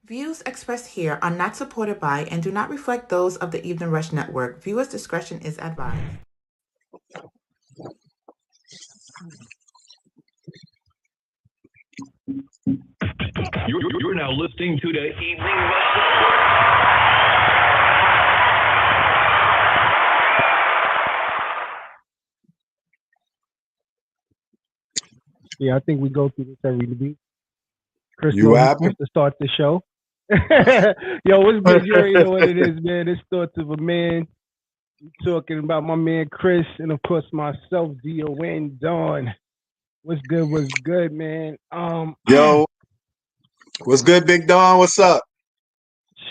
Views expressed here are not supported by and do not reflect those of the Evening Rush Network. Viewers' discretion is advised. You're now listening to the Evening Rush. Yeah, I think we go through this every week. Chris You knows he's happy? supposed to start the show. Yo, what's good? You already know what it is, man. It's Thoughts of a Man. We're talking about my man Chris and of course myself, Don Dawn. What's good, man? Yo, what's good, Big Don? What's up?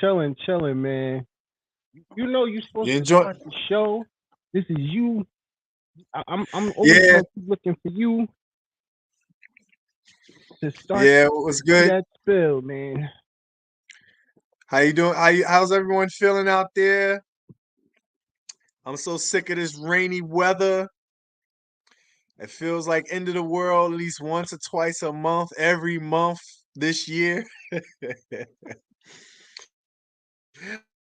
chilling, man. You know you're supposed You to enjoy? start the show. This is you. I'm always Yeah, gonna keep looking for you to start yeah. What's good? that spill, man. How you doing? How's everyone feeling out there? I'm so sick of this rainy weather. It feels like end of the world at least once or twice a month, every month this year.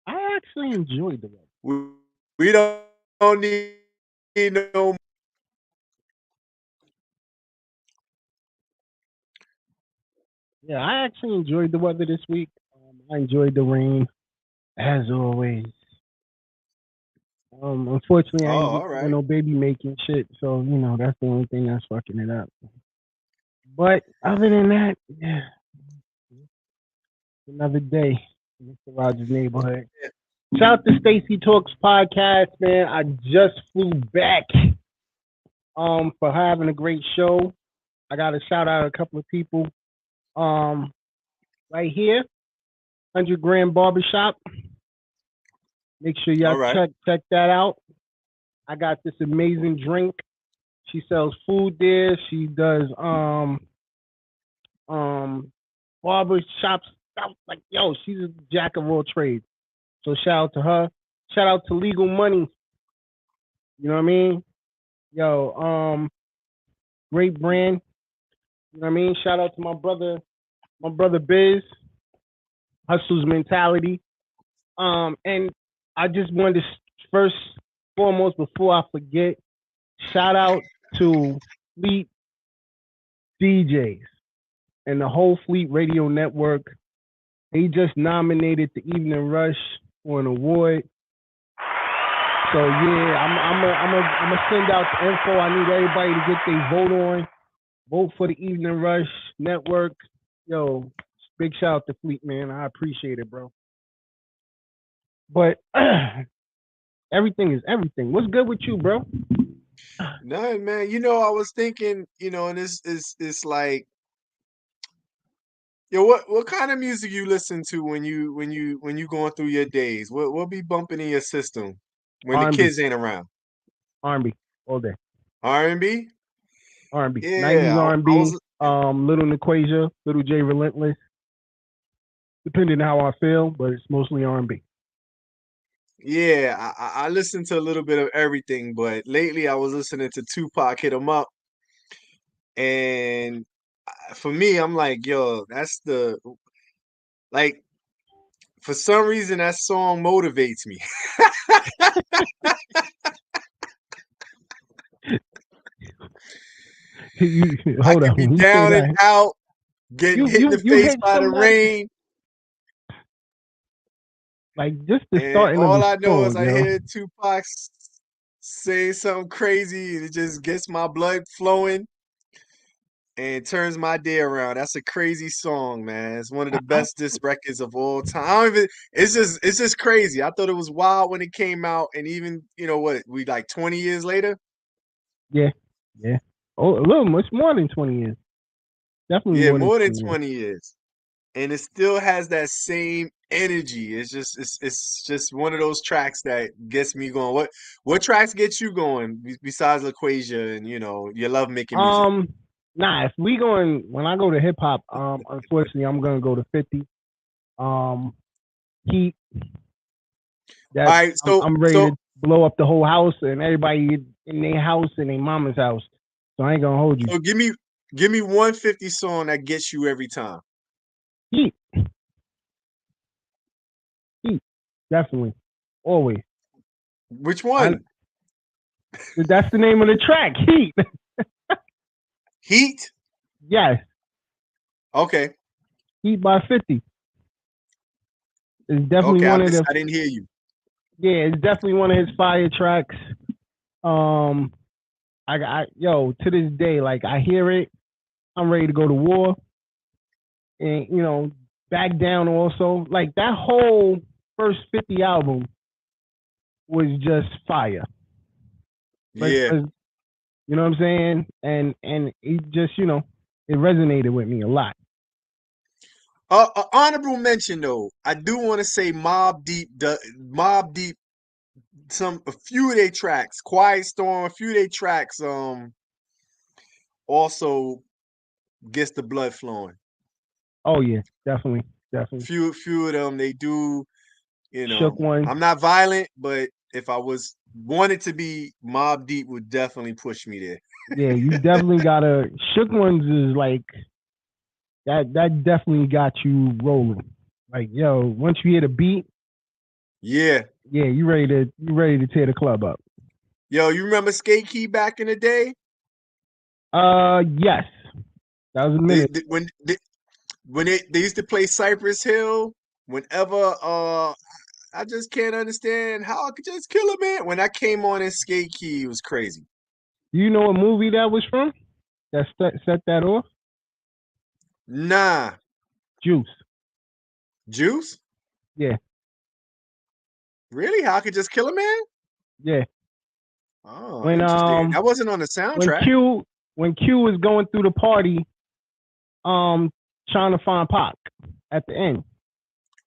I actually enjoyed the weather. We don't need no. Yeah, I actually enjoyed the weather this week. I enjoyed the rain as always. Unfortunately, Oh, I ain't all doing right. no baby making shit, so that's the only thing that's fucking it up. But other than that, yeah, another day in Mr. Rogers' neighborhood. Shout out to Stacy Talks podcast, man. I just flew back for having a great show. I got to shout out a couple of people um right here, 100 Grand Barbershop. Make sure y'all All right. check that out. I got this amazing drink. She sells food there. She does barber shop stuff. Like, yo, she's a jack of all trades. So shout out to her. Shout out to Legal Money. You know what I mean? Yo, great brand. You know what I mean? Shout out to my brother Biz, Hustle's Mentality. And I just wanted to first foremost, before I forget, shout out to Fleet DJs and the whole Fleet Radio Network. They just nominated the Evening Rush for an award. So yeah, I'm gonna send out the info. I need everybody to get their vote on. Vote for the Evening Rush Network. Yo, big shout out to Fleet, man. I appreciate it, bro. But everything is everything. What's good with you, bro? None, man. I was thinking, and it's like, yo, what kind of music you listen to when you going through your days? What be bumping in your system when the R&B, kids ain't around? R&B all day. R&B? R&B, 90s Yeah, I R&B. was. Little Naquasia, Little J Relentless, depending on how I feel, but it's mostly R&B. Yeah, I listen to a little bit of everything, but lately I was listening to Tupac Hit 'Em Up, and for me, I'm like, yo, that's the like. For some reason, that song motivates me. I Hold can on, be when you say down and that, out, getting you hit in you the you face hit by the somebody rain, like just the and starting of all the I know is song, I yo. hear Tupac say something crazy, and it just gets my blood flowing and turns my day around. That's a crazy song, man. It's one of the I, best disc records of all time. I don't even. It's just crazy. I thought it was wild when it came out, and even what we like 20 years later. yeah, yeah. Oh, a little much more than 20 years. Definitely Yeah, more than more than 20 years. 20 years. And it still has that same energy. It's just one of those tracks that gets me going. What tracks get you going besides LaQuasia and your love making music? Um, nah, if we going when I go to hip hop, unfortunately I'm gonna go to 50. Um, Heat. All That right, I'm ready to blow up the whole house and everybody in their house and their mama's house. So I ain't gonna hold you. so give me 150 song that gets you every time. Heat. definitely, always. Which one? That's the name of the track, Heat. Heat? Yes, Okay. Heat by 50. It's definitely Okay, one of the. I didn't hear you. Yeah, it's definitely one of his fire tracks. Yo, to this day, like I hear it, I'm ready to go to war, and back down also. Like that whole first 50 album was just fire. Like, Yeah. you know what I'm saying? And it just, it resonated with me a lot. Honorable mention though, I do want to say Mobb Deep, a few of their tracks, Quiet Storm, a few of their tracks, also gets the blood flowing. Oh yeah, definitely. Few of them, they do, Shook One. I'm not violent, but if I wanted to be, Mobb Deep would definitely push me there. Yeah, you definitely gotta. Shook Ones is like that. That definitely got you rolling. Like yo, once you hear the beat, Yeah. you ready to tear the club up. Yo, you remember Skate Key back in the day? Yes, that was a minute. When they used to play Cypress Hill, whenever I just can't understand how I could just kill a man. When I came on in Skate Key, it was crazy. Do you know what movie that was from? That set that off? Nah. Juice. Juice? Yeah. Really? How I could just kill a man? Yeah. Oh, When interesting. That wasn't on the soundtrack. when Q was going through the party, trying to find Pac at the end.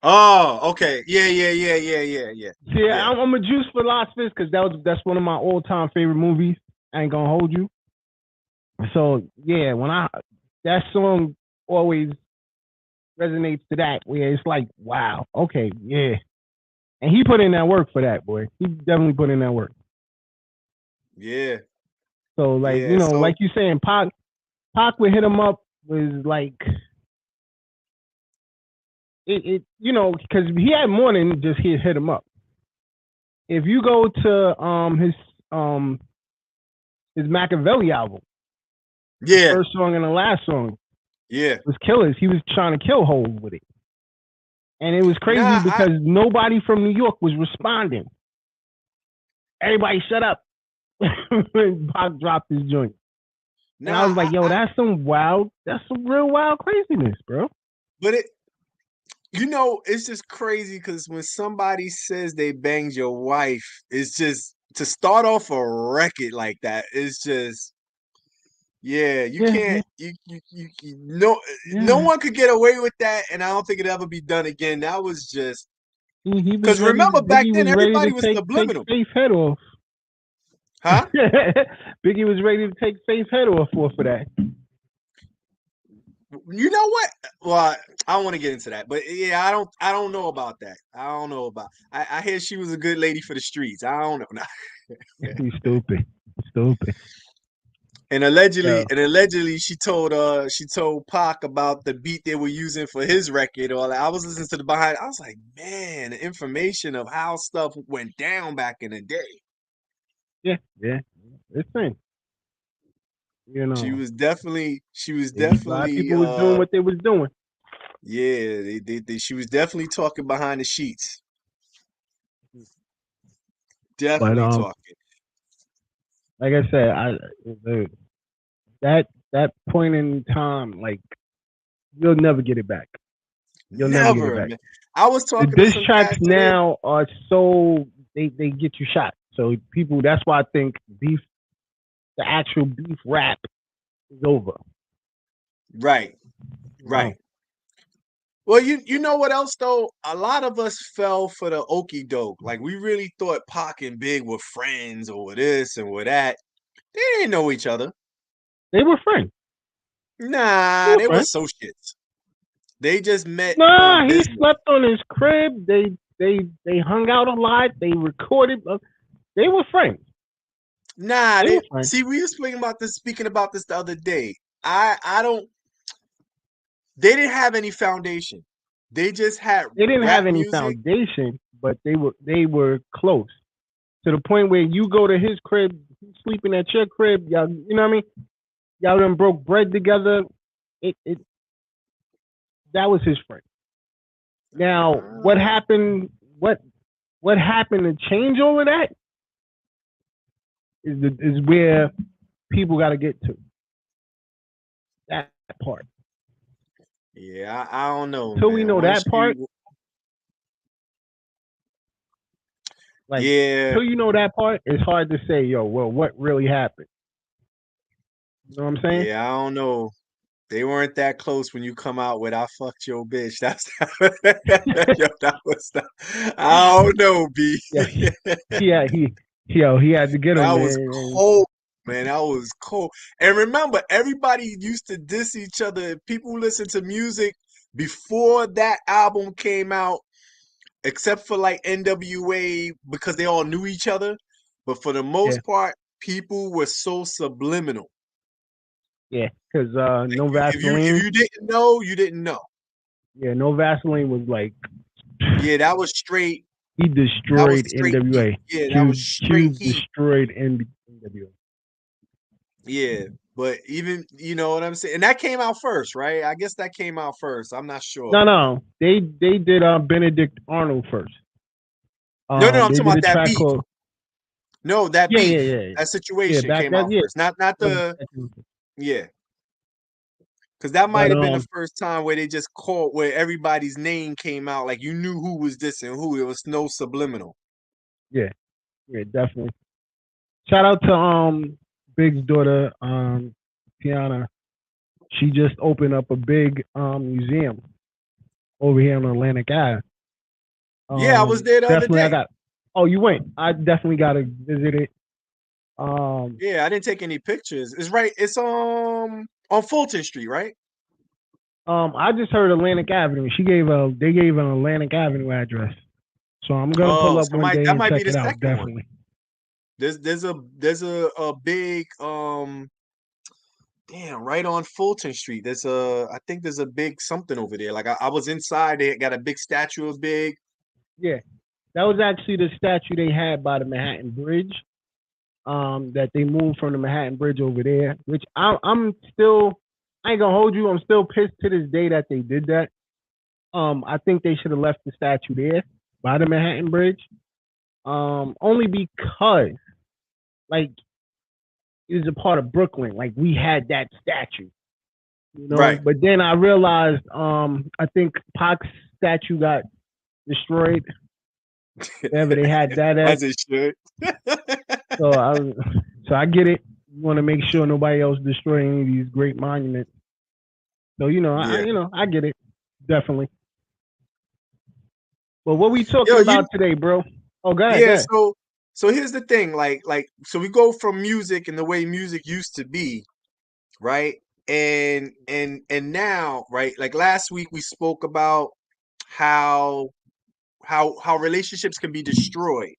Oh, okay. Yeah. See, yeah. I'm a Juice philosopher because that's one of my all-time favorite movies. I ain't gonna hold you. So yeah, that song always resonates to that where it's like, wow, okay, yeah. And he put in that work for that, boy. He definitely put in that work. Yeah. So like, like you saying, Pac would hit him up was like it because he had more than just hit him up. If you go to his Machiavelli album, yeah, the first song and the last song, yeah, was Killers. He was trying to kill Hov with it, and it was crazy because nobody from New York was responding. Everybody shut up when Pac dropped his joint. And I was like, yo, that's some real wild craziness, bro. But it's just crazy because when somebody says they banged your wife, it's just to start off a record like that. It's just, you can't. No one could get away with that, and I don't think it'll ever be done again. That was just because remember back then everybody was subliminal. Take Faith's head off. Huh? Biggie was ready to take Faith's head off for that. You know what? Well, I don't want to get into that, but yeah, I don't know about that. I don't know about. I hear she was a good lady for the streets. I don't know. He's stupid. And allegedly, she told Pac about the beat they were using for his record. Or I was listening to the behind. I was like, man, the information of how stuff went down back in the day. Yeah, it's thing. She was definitely. A lot of people was doing what they was doing. Yeah, she was definitely talking behind the sheets. Definitely talking. Like I said, that point in time, like you'll never get it back. You'll never get it back. Man. I was talking. The diss tracks now are so they get you shot. So people, that's why I think the actual beef rap is over. Right. Well, you know what else though? A lot of us fell for the okie doke. Like we really thought Pac and Big were friends or this and with that. They didn't know each other. They were friends. Nah, they were associates. They just met. Nah, he slept on his crib. They hung out a lot. They recorded. They were friends. Nah, they see. We were speaking about this the other day. I don't. They didn't have any foundation. They just had. They didn't have any music. foundation, but they were close to the point where you go to his crib, he's sleeping at your crib. Y'all, you know what I mean? Y'all done broke bread together. It that was his friend. Now, what happened? What happened to change all of that is where people got to get to that part. Yeah, I don't know, Until man. we know that part, like yeah, until you know that part, it's hard to say, yo, well, what really happened? You know what I'm saying? yeah, I don't know. They weren't that close when you come out with "I fucked your bitch." That's yo, that was the, I don't know, B. Yeah, he had to get him, That was man. cold, man. That was cold. And remember, everybody used to diss each other. People who listen to music before that album came out, except for like NWA, because they all knew each other. But for the Yeah, most part, people were so subliminal. yeah, because Like no if Vaseline. you didn't know, you didn't know. Yeah, no Vaseline was like Yeah, that was straight. he That was destroyed straight heat. NWA. Yeah, that was Cube straight Cube heat. destroyed NWA. Yeah, but even you know what I'm saying, and that came out first, right? I guess that came out first. I'm not sure. No, they did Benedict Arnold first. No, I'm They talking did about a that track beef. called No, that beef, yeah. that Yeah, situation back came that out yeah. first. Not the yeah, because that might But have been the first time where they just called where everybody's name came out, like you knew who was this and who. There was no subliminal. yeah, definitely. Shout out to Big's daughter, Tiana. She just opened up a big museum over here on Atlantic Ave. Yeah, I was there the other Definitely I day. got oh you went. I definitely gotta visit it. Yeah, I didn't take any pictures. It's right. It's on Fulton Street, right? I just heard Atlantic Avenue. They gave an Atlantic Avenue address. So I'm gonna pull Oh, up so one day that and might be check the it out, second one. definitely. There's a big damn right on Fulton Street. I think there's a big something over there. Like I was inside. They got a big statue of Big. Yeah. That was actually the statue they had by the Manhattan Bridge. That they moved from the Manhattan Bridge over there, which I'm still I ain't gonna hold you, I'm still pissed to this day that they did that. I think they should have left the statue there by the Manhattan Bridge. Only because like it was a part of Brooklyn. Like we had that statue, you know. Right. But then I realized, I think Pac's statue got destroyed. Wherever they had that at. As it should. So I get it. You want to make sure nobody else destroy any of these great monuments. So Yeah. I get it definitely. But what we talking Yo, about today, bro? Oh, go ahead, go yeah, ahead. so here's the thing, so we go from music and the way music used to be, right? And now, right? Like last week we spoke about how relationships can be destroyed.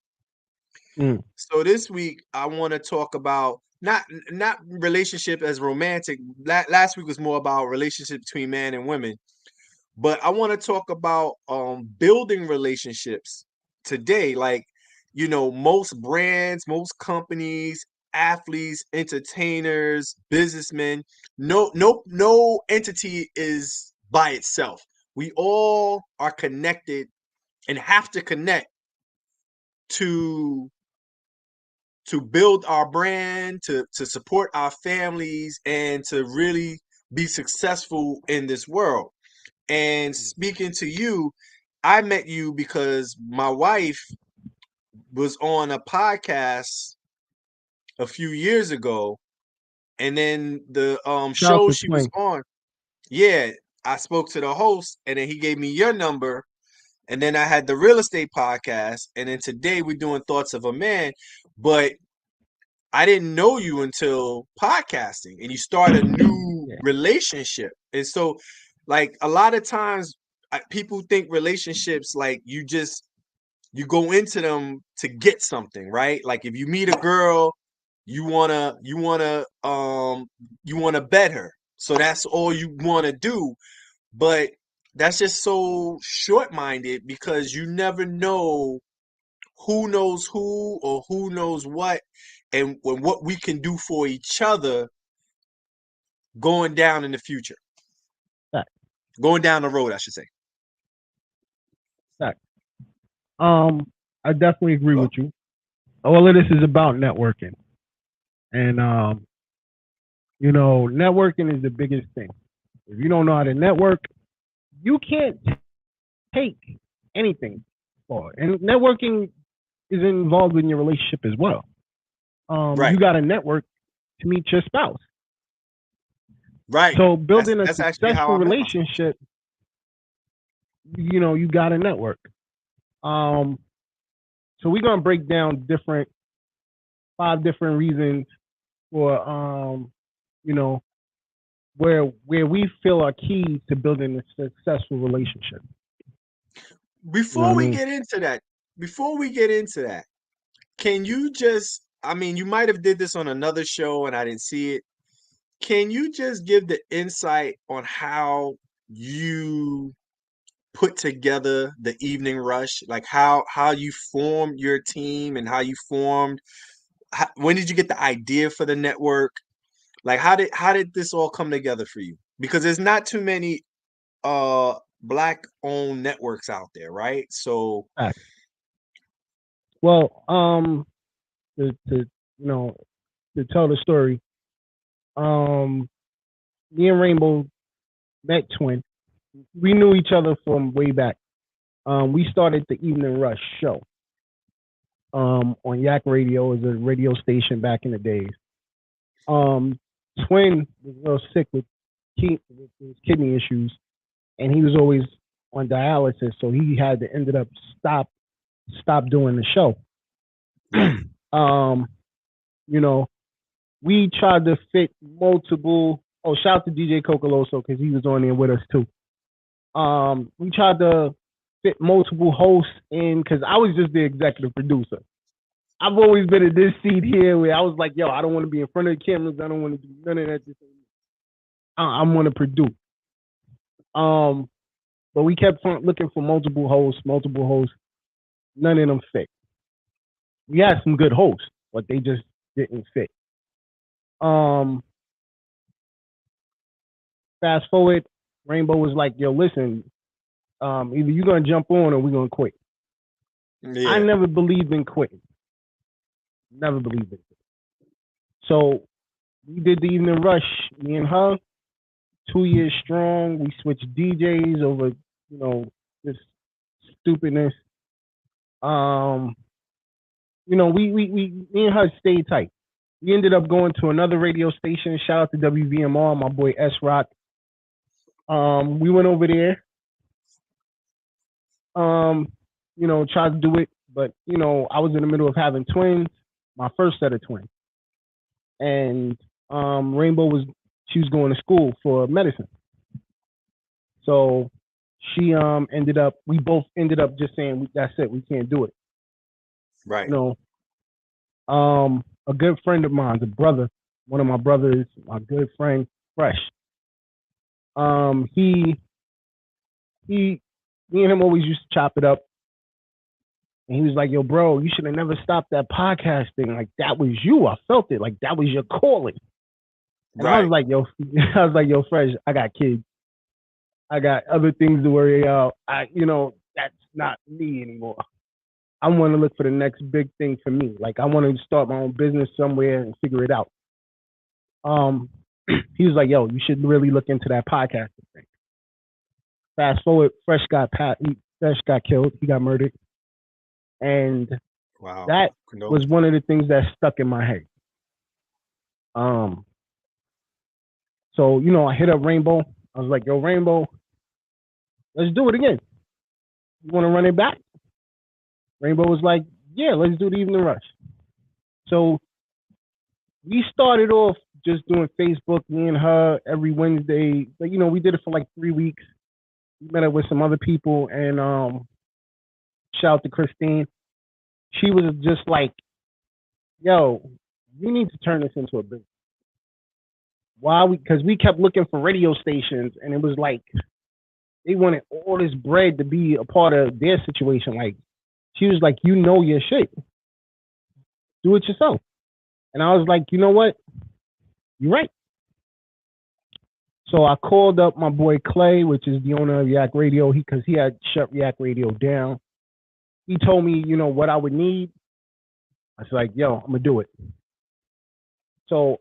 Mm. So this week I want to talk about not relationship as romantic. Last week was more about relationship between man and women. But I want to talk about building relationships today. Like, most brands, most companies, athletes, entertainers, businessmen, no entity is by itself. We all are connected and have to connect to build our brand, to support our families, and to really be successful in this world. And speaking to you, I met you because my wife was on a podcast a few years ago, and then the Shout out show to she was Twin. on, yeah, I spoke to the host, and then he gave me your number, and then I had the real estate podcast, and then today we're doing Thoughts of a Man, but I didn't know you until podcasting, and you start a new Yeah. relationship. And so, like, a lot of times people think relationships like you go into them to get something, right? Like if you meet a girl, you wanna bet her. So that's all you want to do. But that's just so short-minded because you never know who knows who or who knows what, and what we can do for each other going down in the future, Fact, going down the road, I should say. fact. I definitely agree Well, with you. All of this is about networking, and networking is the biggest thing. If you don't know how to network, you can't take anything far. And networking is involved in your relationship as well. right, You got to network to meet your spouse. right. So That's building a that's actually how successful I met my spouse. relationship, you got to network. Um, so we're gonna break down 5 different reasons for you know, where we feel are key to building a successful relationship. You know what Before I we mean? get into that, before we get into that, can you just, I mean, you might have did this on another show and I didn't see it. Can you just give the insight on how you put together the Evening Rush, like how you formed your team and how you formed, when did you get the idea for the network? Like how did this all come together for you? Because there's not too many black owned networks out there, right? So Fact. Well, to to tell the story, um, me and Rainbow met twin. We knew each other from way back. We started the Evening Rush show on Yak Radio, as a radio station back in the days. Um, Twin was real sick with his kidney issues, and he was always on dialysis, so he had to ended up stop doing the show. right, um, you know, we tried to fit multiple. Oh, shout out to DJ Cocoloso because he was on there with us too. We tried to fit multiple hosts in because I was just the executive producer. I've always been in this seat here where I was like, yo, I don't want to be in front of the cameras. I don't want to do none of that. I'm going to produce. But we kept looking for multiple hosts. None of them fit. We had some good hosts, but they just didn't fit. Fast forward, Rainbow was like, yo, listen, either you're going to jump on or we're going to quit. I yeah, never believed in quitting. Never believed in it. So we did the Evening Rush, me and her, 2 years strong. We switched DJs over, this stupidness. Me and her stayed tight. We ended up going to another radio station. Shout out to WVMR, my boy S Rock. We went over there. Tried to do it, but I was in the middle of having twins, my first set of twins, and Rainbow she was going to school for medicine, so she we both ended up just saying that's it, we can't do it. right. A good friend of mine, one of my brothers, my good friend, Fresh. He, me and him always used to chop it up. And he was like, yo, bro, you should have never stopped that podcasting. Like, that was you. I felt it. Like, that was your calling. And I Right. was like, yo, Fresh, I got kids. I got other things to worry about. That's not me anymore. I want to look for the next big thing for me. Like, I want to start my own business somewhere and figure it out. He was like, yo, you should really look into that podcasting thing. Fast forward, Fresh got killed. He got murdered. And Wow. that was one of the things that stuck in my head. So, I hit up Rainbow. I was like, yo, Rainbow, let's do it again. You want to run it back? Rainbow was like, yeah, let's do the Evening Rush. So we started off just doing Facebook, me and her, every Wednesday. But, we did it for like 3 weeks. We met up with some other people, and shout out to Christine. She was just like, yo, we need to turn this into a business. Why? Because we kept looking for radio stations, and it was like They wanted all this bread to be a part of their situation. Like, she was like, you know your shit. Do it yourself. And I was like, you know what? You're right. So I called up my boy Clay, which is the owner of Yak Radio, because he had shut Yak Radio down. He told me, you know, what I would need. I was like, yo, I'm going to do it. So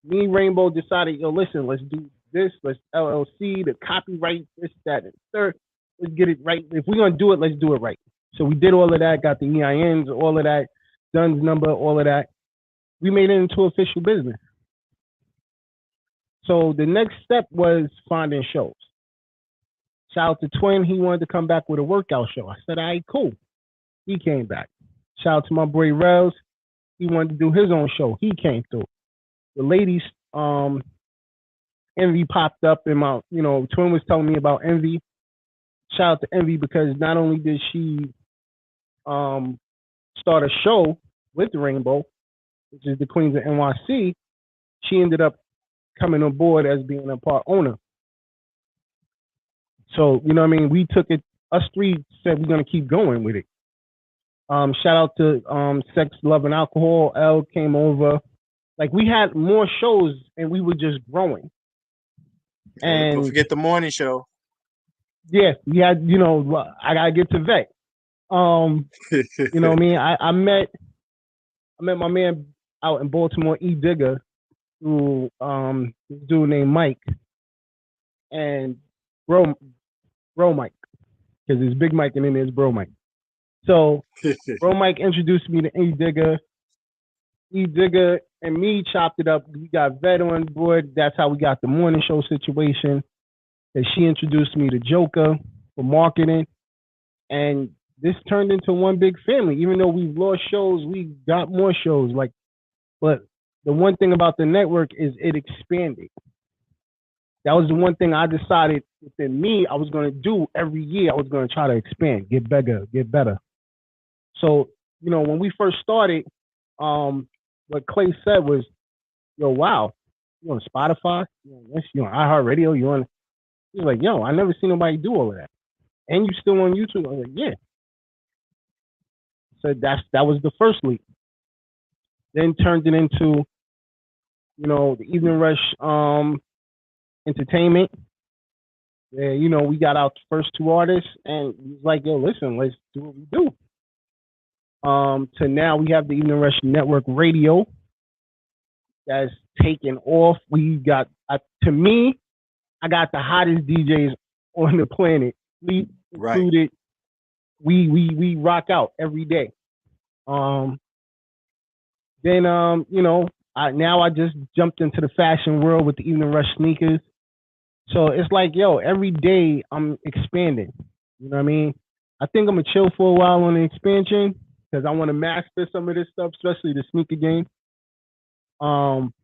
me and Rainbow decided, yo, listen, let's do this. Let's LLC, the copyright, this, that, and third. Let's get it right. If we're going to do it, let's do it right. So we did all of that, got the EINs, all of that, DUNS number, all of that. We made it into official business. So the next step was finding shows. Shout out to Twin. He wanted to come back with a workout show. I said, all right, cool. He came back. Shout out to my boy Rels. He wanted to do his own show. He came through. The ladies, Envy popped up in my, you know, Twin was telling me about Envy. Shout out to Envy because not only did she start a show with the Rainbow, which is the Queens of NYC, she ended up coming on board as being a part owner. So, you know what I mean? We took it, us three said we're going to keep going with it. Shout out to Sex, Love, and Alcohol. L came over. Like, we had more shows and we were just growing. And don't forget the morning show. Yeah, we had, you know, I got to get to Vet. You know what I mean? I met my man out in Baltimore, E. Digger, through this dude named Mike. And Bro Mike. Because there's Big Mike and then there's Bro Mike. So Bro Mike introduced me to E. Digger. E. Digger and me chopped it up. We got Vet on board. That's how we got the morning show situation. And she introduced me to Joker for marketing. And this turned into one big family. Even though we've lost shows, we got more shows. Like, but the one thing about the network is it expanded. That was the one thing I decided within me I was going to do every year. I was going to try to expand, get bigger, get better. So, you know, when we first started, what Clay said was, yo, wow, you on Spotify? You on iHeartRadio? You on? He was like, yo, I never seen nobody do all of that. And you still on YouTube? I was like, yeah. So that was the first leap. Then turned it into, you know, the Evening Rush Entertainment. Yeah, you know, we got our first two artists and he was like, yo, listen, let's do what we do. To now we have the Evening Rush Network Radio that's taken off. We got, to me, I got the hottest DJs on the planet. We included, we rock out every day. Then you know, I just jumped into the fashion world with the Evening Rush sneakers. So it's like, yo, every day I'm expanding. You know what I mean? I think I'm gonna chill for a while on the expansion because I want to master some of this stuff, especially the sneaker game. Well,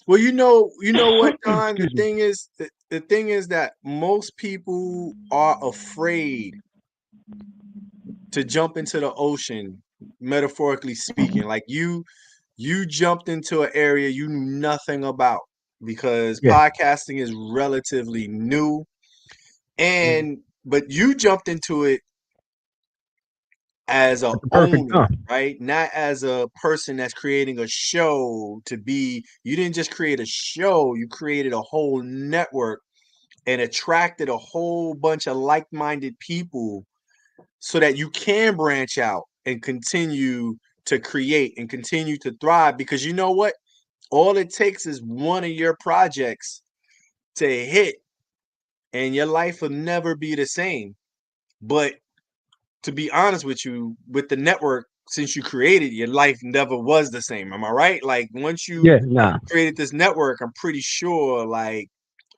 you know what, Don? The thing is that most people are afraid to jump into the ocean, metaphorically speaking. Like you jumped into an area you knew nothing about because podcasting is relatively new, but you jumped into it as a owner, right? Not as a person that's creating a show to be. You didn't just create a show, you created a whole network and attracted a whole bunch of like-minded people so that you can branch out and continue to create and continue to thrive. Because you know what? All it takes is one of your projects to hit and your life will never be the same. But to be honest with you, with the network, since you created, your life never was the same. Am I right? Like once you created this network, I'm pretty sure like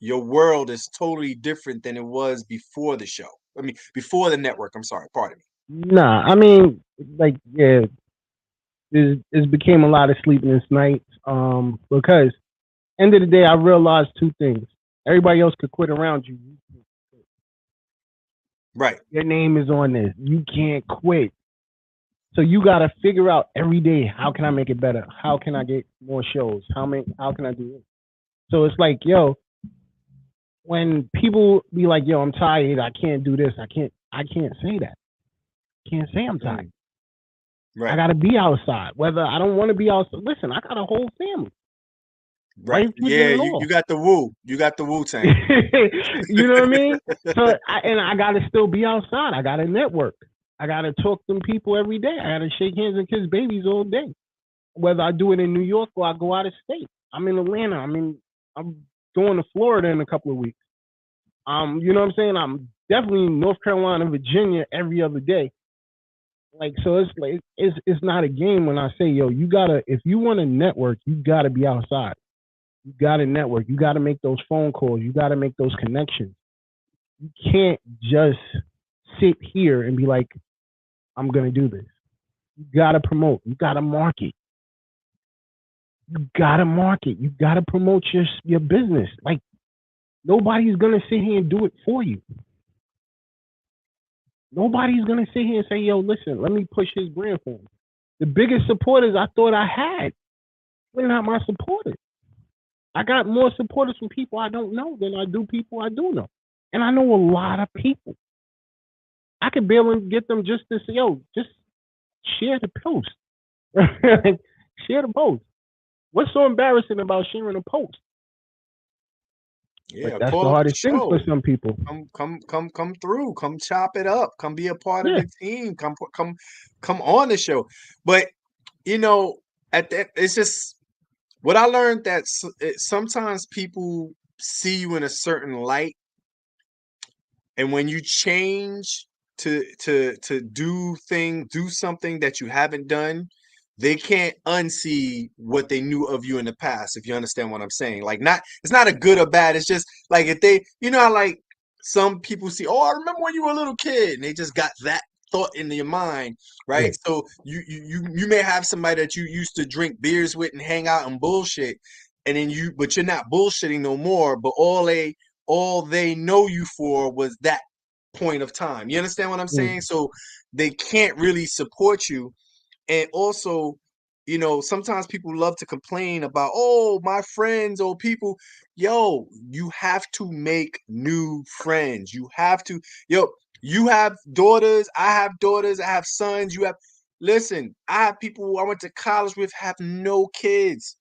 your world is totally different than it was before the show. I mean, before the network. I'm sorry, pardon me. Nah, I mean, like, yeah, it became a lot of sleepless nights. Because end of the day, I realized two things. Everybody else could quit around you. Right. Your name is on this. You can't quit. So you got to figure out every day, how can I make it better? How can I get more shows? How can I do it? So it's like, yo, when people be like, yo, I'm tired, I can't do this, I can't say that. Can't say I'm tired. Right. I gotta be outside. Whether I don't want to be outside. Listen, I got a whole family. Right. Wife, kids, Yeah, and you all. got the woo. You got the Wu Tang. You know what I mean? So I gotta still be outside. I gotta network. I gotta talk to them people every day. I gotta shake hands and kiss babies all day. Whether I do it in New York or I go out of state. I'm in Atlanta. I'm going to Florida in a couple of weeks. You know what I'm saying? I'm definitely in North Carolina, Virginia every other day. Like, so it's like it's not a game when I say, yo, you gotta, if you want to network, you gotta be outside. You gotta network. You gotta make those phone calls. You gotta make those connections. You can't just sit here and be like, I'm gonna do this. You gotta promote. You gotta market. You gotta market. You gotta promote your business. Like, nobody's gonna sit here and do it for you. Nobody's gonna sit here and say, yo, listen, let me push his brand for him. The biggest supporters I thought I had were not my supporters. I got more supporters from people I don't know than I do people I do know. And I know a lot of people. I could be able to get them just to say, yo, just share the post. Share the post. What's so embarrassing about sharing a post? Yeah, But that's call the up the hardest thing for show. some people. Come through. Come chop it up. Come be a part of Yeah. the team. Come on the show. But you know, at that, it's just what I learned that sometimes people see you in a certain light, and when you change to do something that you haven't done, they can't unsee what they knew of you in the past, if you understand what I'm saying. Like, not, it's not a good or bad, it's just like, if they, you know how like some people see, oh, I remember when you were a little kid, and they just got that thought in your mind, Yeah. right? So you may have somebody that you used to drink beers with and hang out and bullshit, and then but you're not bullshitting no more, but all they know you for was that point of time. You understand what I'm Mm. saying? So they can't really support you. And also, sometimes people love to complain about, oh, my friends or people. Yo, you have to make new friends. You have daughters. I have daughters. I have sons. Listen, I have people who I went to college with have no kids.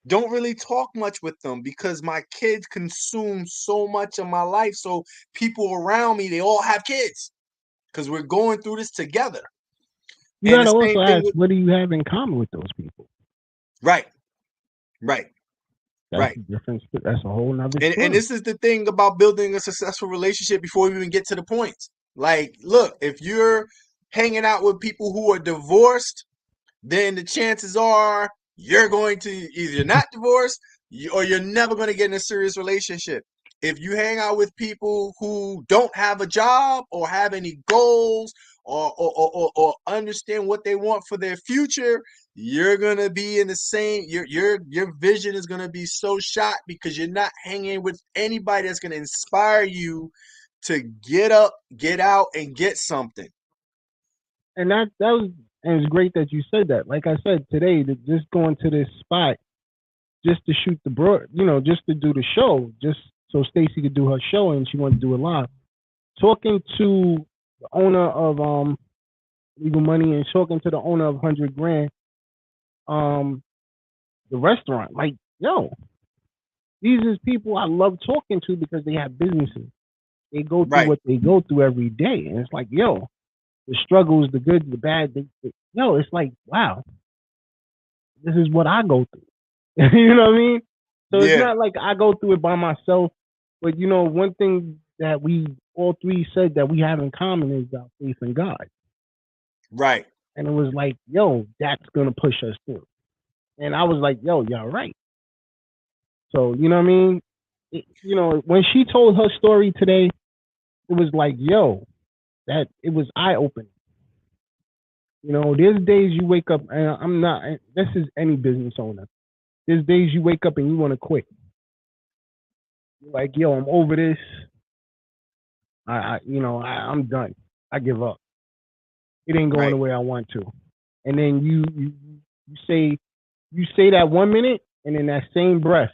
Don't really talk much with them because my kids consume so much of my life. So people around me, they all have kids because we're going through this together. You And the gotta same also thing ask, with what do you have in common with those people? right, right, That's right. the difference. That's a whole nother And story. this is the thing about building a successful relationship before we even get to the points. Like, look, if you're hanging out with people who are divorced, then the chances are you're going to either not divorce or you're never going to get in a serious relationship. If you hang out with people who don't have a job or have any goals or understand what they want for their future, you're gonna be in the same. Your vision is gonna be so shot because you're not hanging with anybody that's gonna inspire you to get up, get out, and get something. And that was, and it's great that you said that. Like I said today, just going to this spot just to shoot just to do the show, just so Stacy could do her show, and she wanted to do it live. Talking to the owner of Legal Money and talking to the owner of 100 Grand, the restaurant. Like, yo, these is people I love talking to because they have businesses. They go through Right, what they go through every day, and it's like, yo, the struggles, the good, the bad. Yo, it's like, wow, this is what I go through. You know what I mean? So it's yeah, not like I go through it by myself. But one thing that we all three said that we have in common is our faith in God. right, And it was like, yo, that's gonna push us through. And I was like, yo, y'all right. So you know what I mean? When she told her story today, it was like, yo, that it was eye opening. There's days you wake up, and I'm not. This is any business owner. There's days you wake up and you want to quit. You're like, yo, I'm over this. I'm done. I give up. It ain't going right. the way I want to. And then you say that 1 minute, and in that same breath,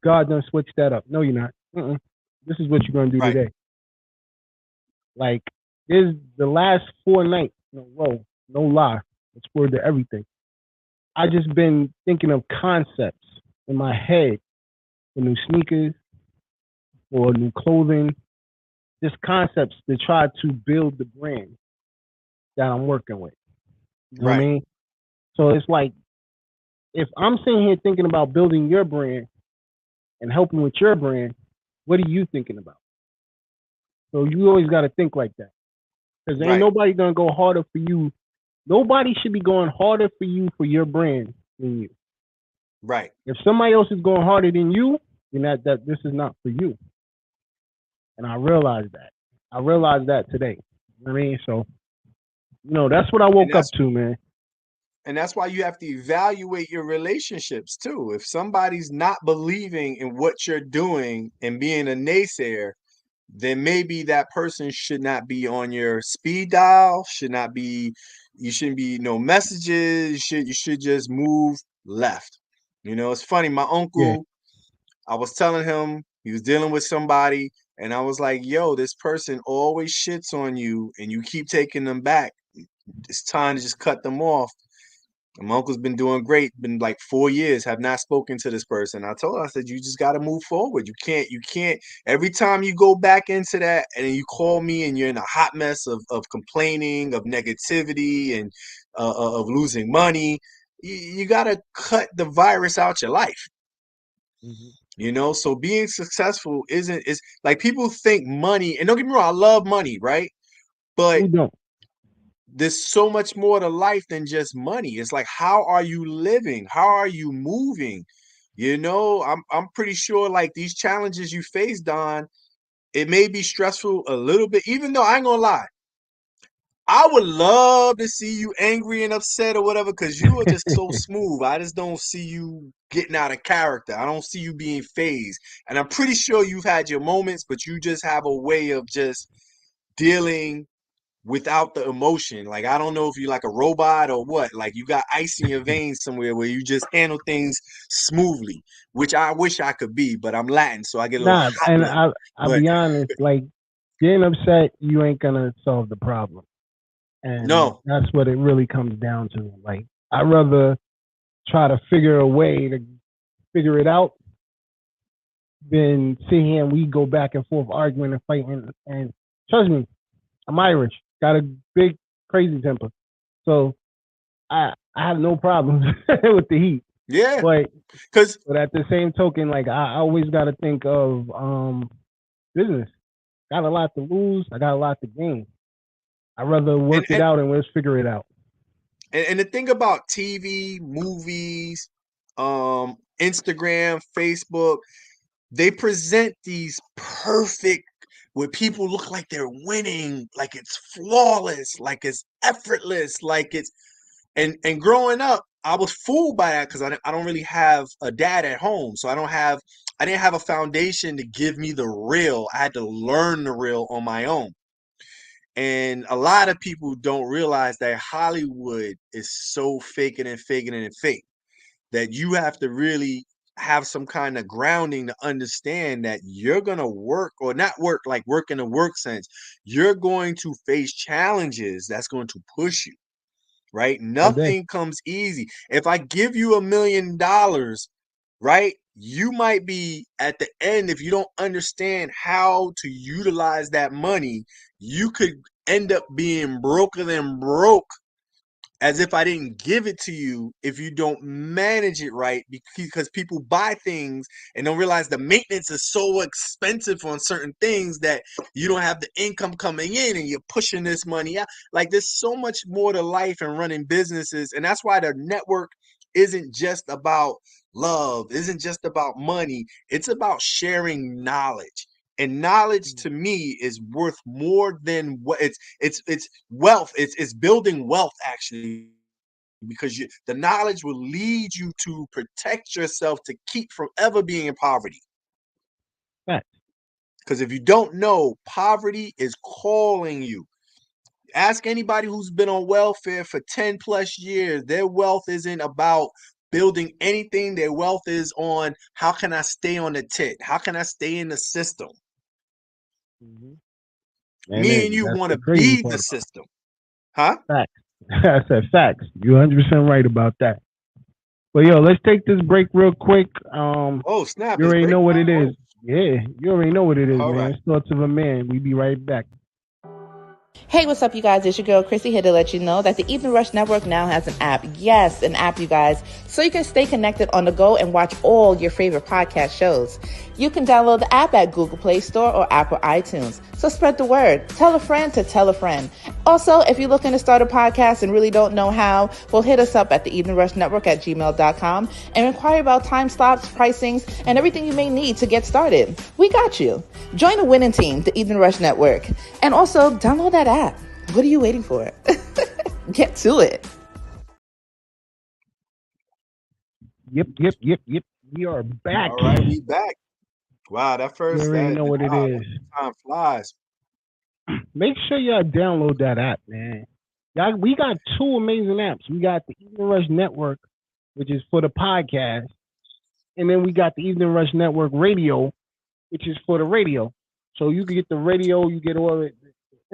God done switched that up. No, you're not. This is what you're gonna do Right. today. Like, there's the last 4 nights in a row, no lie, it's word to everything. I just been thinking of concepts in my head for new sneakers or new clothing, just concepts to try to build the brand that I'm working with. You know what I Right. mean? So it's like, if I'm sitting here thinking about building your brand and helping with your brand, what are you thinking about? So you always got to think like that. Because ain't Right. nobody going to go harder for you. Nobody should be going harder for you for your brand than you. Right. If somebody else is going harder than you, then that this is not for you. And I realized that. I realized that today. You know what I mean? So, that's what I And woke up to, man. that's why you have to evaluate your relationships too. If somebody's not believing in what you're doing and being a naysayer, then maybe that person should not be on your speed dial, you shouldn't be no messages, you should just move left. It's funny, my Yeah. uncle, I was telling him he was dealing with somebody, and I was like, yo, this person always shits on you and you keep taking them back. It's time to just cut them off. And my uncle's been doing great, been like 4 years, have not spoken to this person. I told her, I said, you just got to move forward. You can't, every time you go back into that and then you call me and you're in a hot mess of complaining, of negativity, and of losing money, you got to cut the virus out your life. So being successful is like, people think money, and don't get me wrong, I love money, right? But Who don't? there's so much more to life than just money. It's like, how are you living? How are you moving? I'm pretty sure, like, these challenges you face, Don, it may be stressful a little bit, even though I ain't gonna lie. I would love to see you angry and upset or whatever, because you are just so smooth. I just don't see you getting out of character. I don't see you being phased. And I'm pretty sure you've had your moments, but you just have a way of just dealing without the emotion. Like, I don't know if you're like a robot or what. Like, you got ice in your veins somewhere where you just handle things smoothly, which I wish I could be, but I'm Latin, so I get a little Nah, hot and blooded. I'll But be honest, like, getting upset, you ain't gonna solve the problem. And no, that's what it really comes down to. Like, I'd rather try to figure a way to figure it out than sit here and we go back and forth arguing and fighting. And trust me, I'm Irish, got a big crazy temper, so I have no problems with the heat. yeah, But because at the same token, like, I always got to think of business. Got a lot to lose. I got a lot to gain. I'd rather and, work it and out and let's figure it out. and the thing about TV, movies, Instagram, Facebook, they present these perfect, where people look like they're winning, like it's flawless, like it's effortless, like it's and growing up, I was fooled by that, because I don't really have a dad at home, so I didn't have a foundation to give me the real. I had to learn the real on my own. And a lot of people don't realize that Hollywood is so faking and faking and fake, that you have to really have some kind of grounding to understand that you're going to work, or not work like work in a work sense. You're going to face challenges that's going to push you, right? All day. Nothing comes easy. If I give you $1 million, right, you might be at the end, if you don't understand how to utilize that money, you could end up being broker than broke, as if I didn't give it to you, if you don't manage it right, because people buy things and don't realize the maintenance is so expensive on certain things that you don't have the income coming in, and you're pushing this money out. Like, there's so much more to life and running businesses. And that's why the network isn't just about love, isn't just about money. It's about sharing knowledge. And knowledge, to me, is worth more than what it's wealth. It's building wealth, actually, because the knowledge will lead you to protect yourself, to keep from ever being in poverty. Fact. Because if you don't know, poverty is calling you. Ask anybody who's been on welfare for 10 plus years. Their wealth isn't about building anything. Their wealth is on how can I stay on the tit? How can I stay in the system? And Me and you that's want the to crazy be part the about system. Huh? facts. I said facts. You're 100% right about that. But yo, let's take this break real quick. Oh, snap. You It's already break know what time? it is. Yeah, you already know what it is, All man. right. It's Thoughts of a Man. We be right back. Hey, what's up, you guys? It's your girl, Chrissy, here to let you know that the Evening Rush Network now has an app. Yes, an app, you guys. So you can stay connected on the go and watch all your favorite podcast shows. You can download the app at Google Play Store or Apple iTunes. So spread the word. Tell a friend to tell a friend. Also, if you're looking to start a podcast and really don't know how, well, hit us up at the Evening Rush Network at gmail.com and inquire about time slots, pricings, and everything you may need to get started. We got you. Join the winning team, the Evening Rush Network. And also, download that app. What are you waiting for? Get to it. Yep. We are back. All right. We back. Wow. That You first, already know what it is. time flies. Make sure y'all download that app, man. Y'all, we got two amazing apps. We got the Evening Rush Network, which is for the podcast, and then we got the Evening Rush Network Radio, which is for the radio. So you can get the radio, you get all the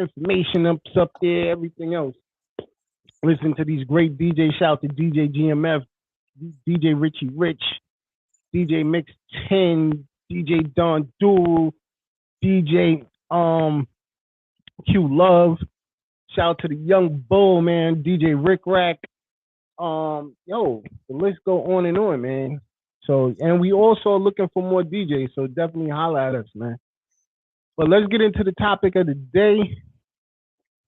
information up there, everything else. Listen to these great DJs. Shout out to DJ GMF, DJ Richie Rich, DJ Mix 10, DJ Don Duru, DJ Q Love. Shout out to the Young Bull, man, DJ Rick Rack. Yo, the list go on and on, man. So, and we also are looking for more DJs, so definitely holler at us, man. But let's get into the topic of the day.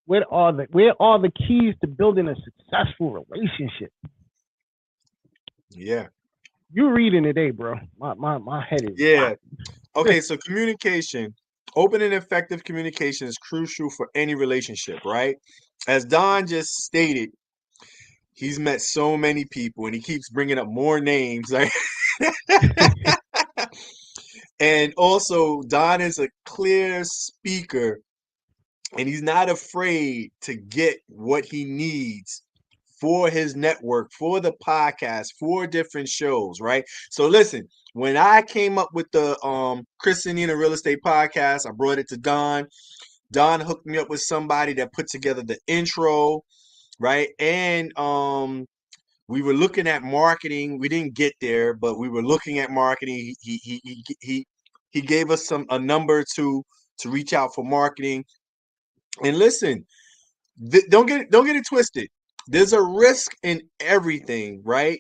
Where are the keys to building a successful relationship? Yeah. You reading today, bro. My head is Yeah. Okay, so communication, open and effective communication is crucial for any relationship, right? As Don just stated, he's met so many people and he keeps bringing up more names. Right? And also, Don is a clear speaker and he's not afraid to get what he needs for his network, for the podcast, for different shows, right? So listen, when I came up with the Chris and Nina Real Estate Podcast, I brought it to Don. Don hooked me up with somebody that put together the intro, right? And we were looking at marketing. We didn't get there, but we were looking at marketing. He gave us a number to reach out for marketing. And listen, don't get it twisted. There's a risk in everything, right?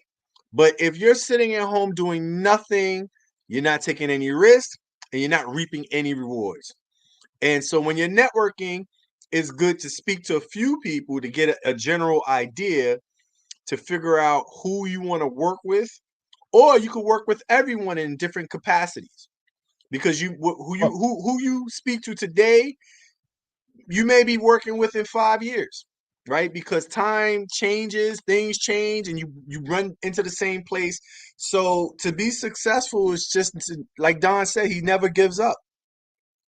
But if you're sitting at home doing nothing, you're not taking any risk and you're not reaping any rewards. And so when you're networking, it's good to speak to a few people to get a general idea to figure out who you want to work with, or you could work with everyone in different capacities. Because who you speak to today, you may be working with in 5 years, right? Because time changes, things change, and you run into the same place. So to be successful is just like Don said, he never gives up.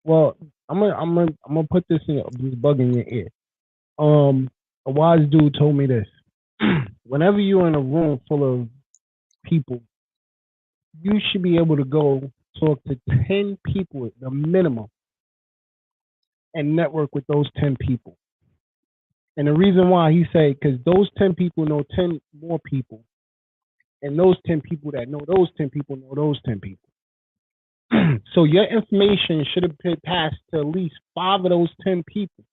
Well, I'm gonna put this bug in your ear. A wise dude told me this. Whenever you're in a room full of people, you should be able to go talk to 10 people at the minimum and network with those 10 people. And the reason why he say, because those 10 people know 10 more people, and those 10 people that know those 10 people know those 10 people. So your information should have been passed to at least 5 of those 10 people.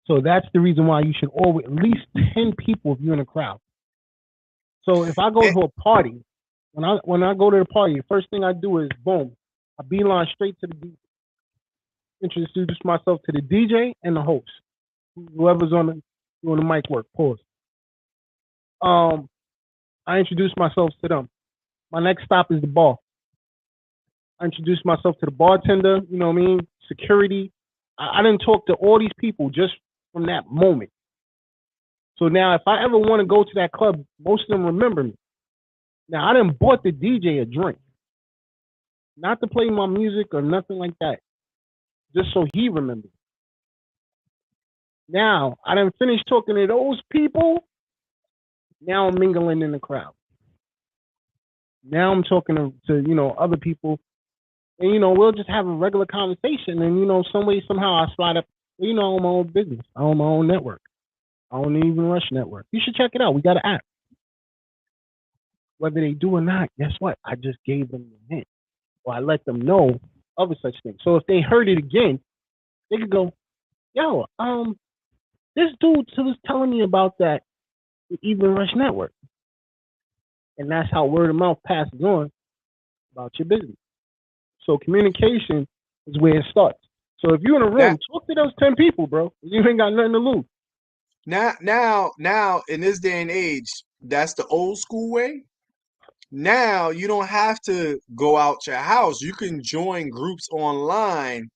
So that's the reason why you should always at least 10 people if you're in a crowd. So if I go to a party, when I go to the party, the first thing I do is boom, I beeline straight to the DJ. Introduce myself to the DJ and the host, whoever's doing the mic work. Pause. I introduce myself to them. My next stop is the bar. I introduce myself to the bartender. You know what I mean? Security. I didn't talk to all these people just from that moment. So now, if I ever want to go to that club, most of them remember me. Now, I didn't bought the DJ a drink, not to play my music or nothing like that, just so he remembers. Now, I didn't finish talking to those people. Now I'm mingling in the crowd. Now I'm talking to other people, and we'll just have a regular conversation. And some way, somehow, I slide up. I own my own business. I own my own network. I own the Even Rush network. You should check it out. We got an app. Whether they do or not, guess what? I just gave them the hint, or I let them know of a such thing. So if they heard it again, they could go, "Yo, this dude was telling me about that Even Rush network," and that's how word of mouth passes on about your business. So communication is where it starts. So if you're in a room, talk to those 10 people, bro. You ain't got nothing to lose. Now, in this day and age, that's the old school way. Now you don't have to go out your house. You can join groups online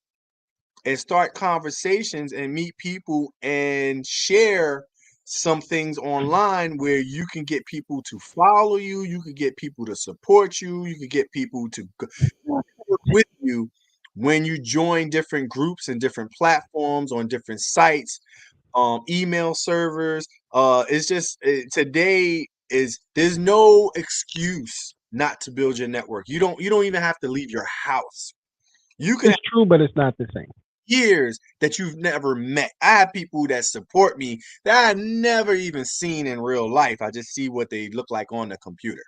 and start conversations and meet people and share some things online where you can get people to follow you. You can get people to support you. You can get people to work with you when you join different groups and different platforms on different sites, email servers. It's just today is there's no excuse not to build your network. You don't even have to leave your house. You can It's true, but it's not the same. Years that you've never met. I have people that support me that I've never even seen in real life. I just see what they look like on the computer.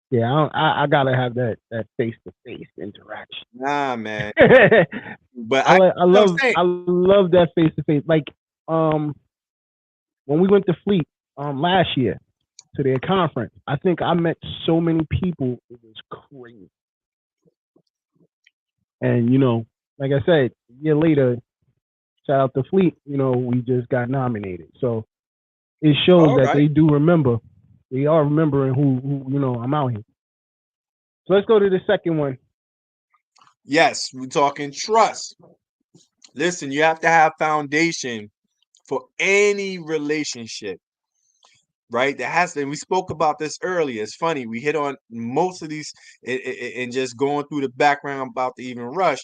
Yeah, I gotta have that face to face interaction. Nah, man. But I I'm saying, love that face to face. Like when we went to Fleet last year to their conference, I think I met so many people. It was crazy. And like I said, a year later, shout out to Fleet. We just got nominated, so it shows that they do remember. They are remembering who I'm out here. So let's go to the second one. Yes, we're talking trust. Listen, you have to have foundation for any relationship, right? That has to, and we spoke about this earlier. It's funny, we hit on most of these and just going through the background about the Even Rush,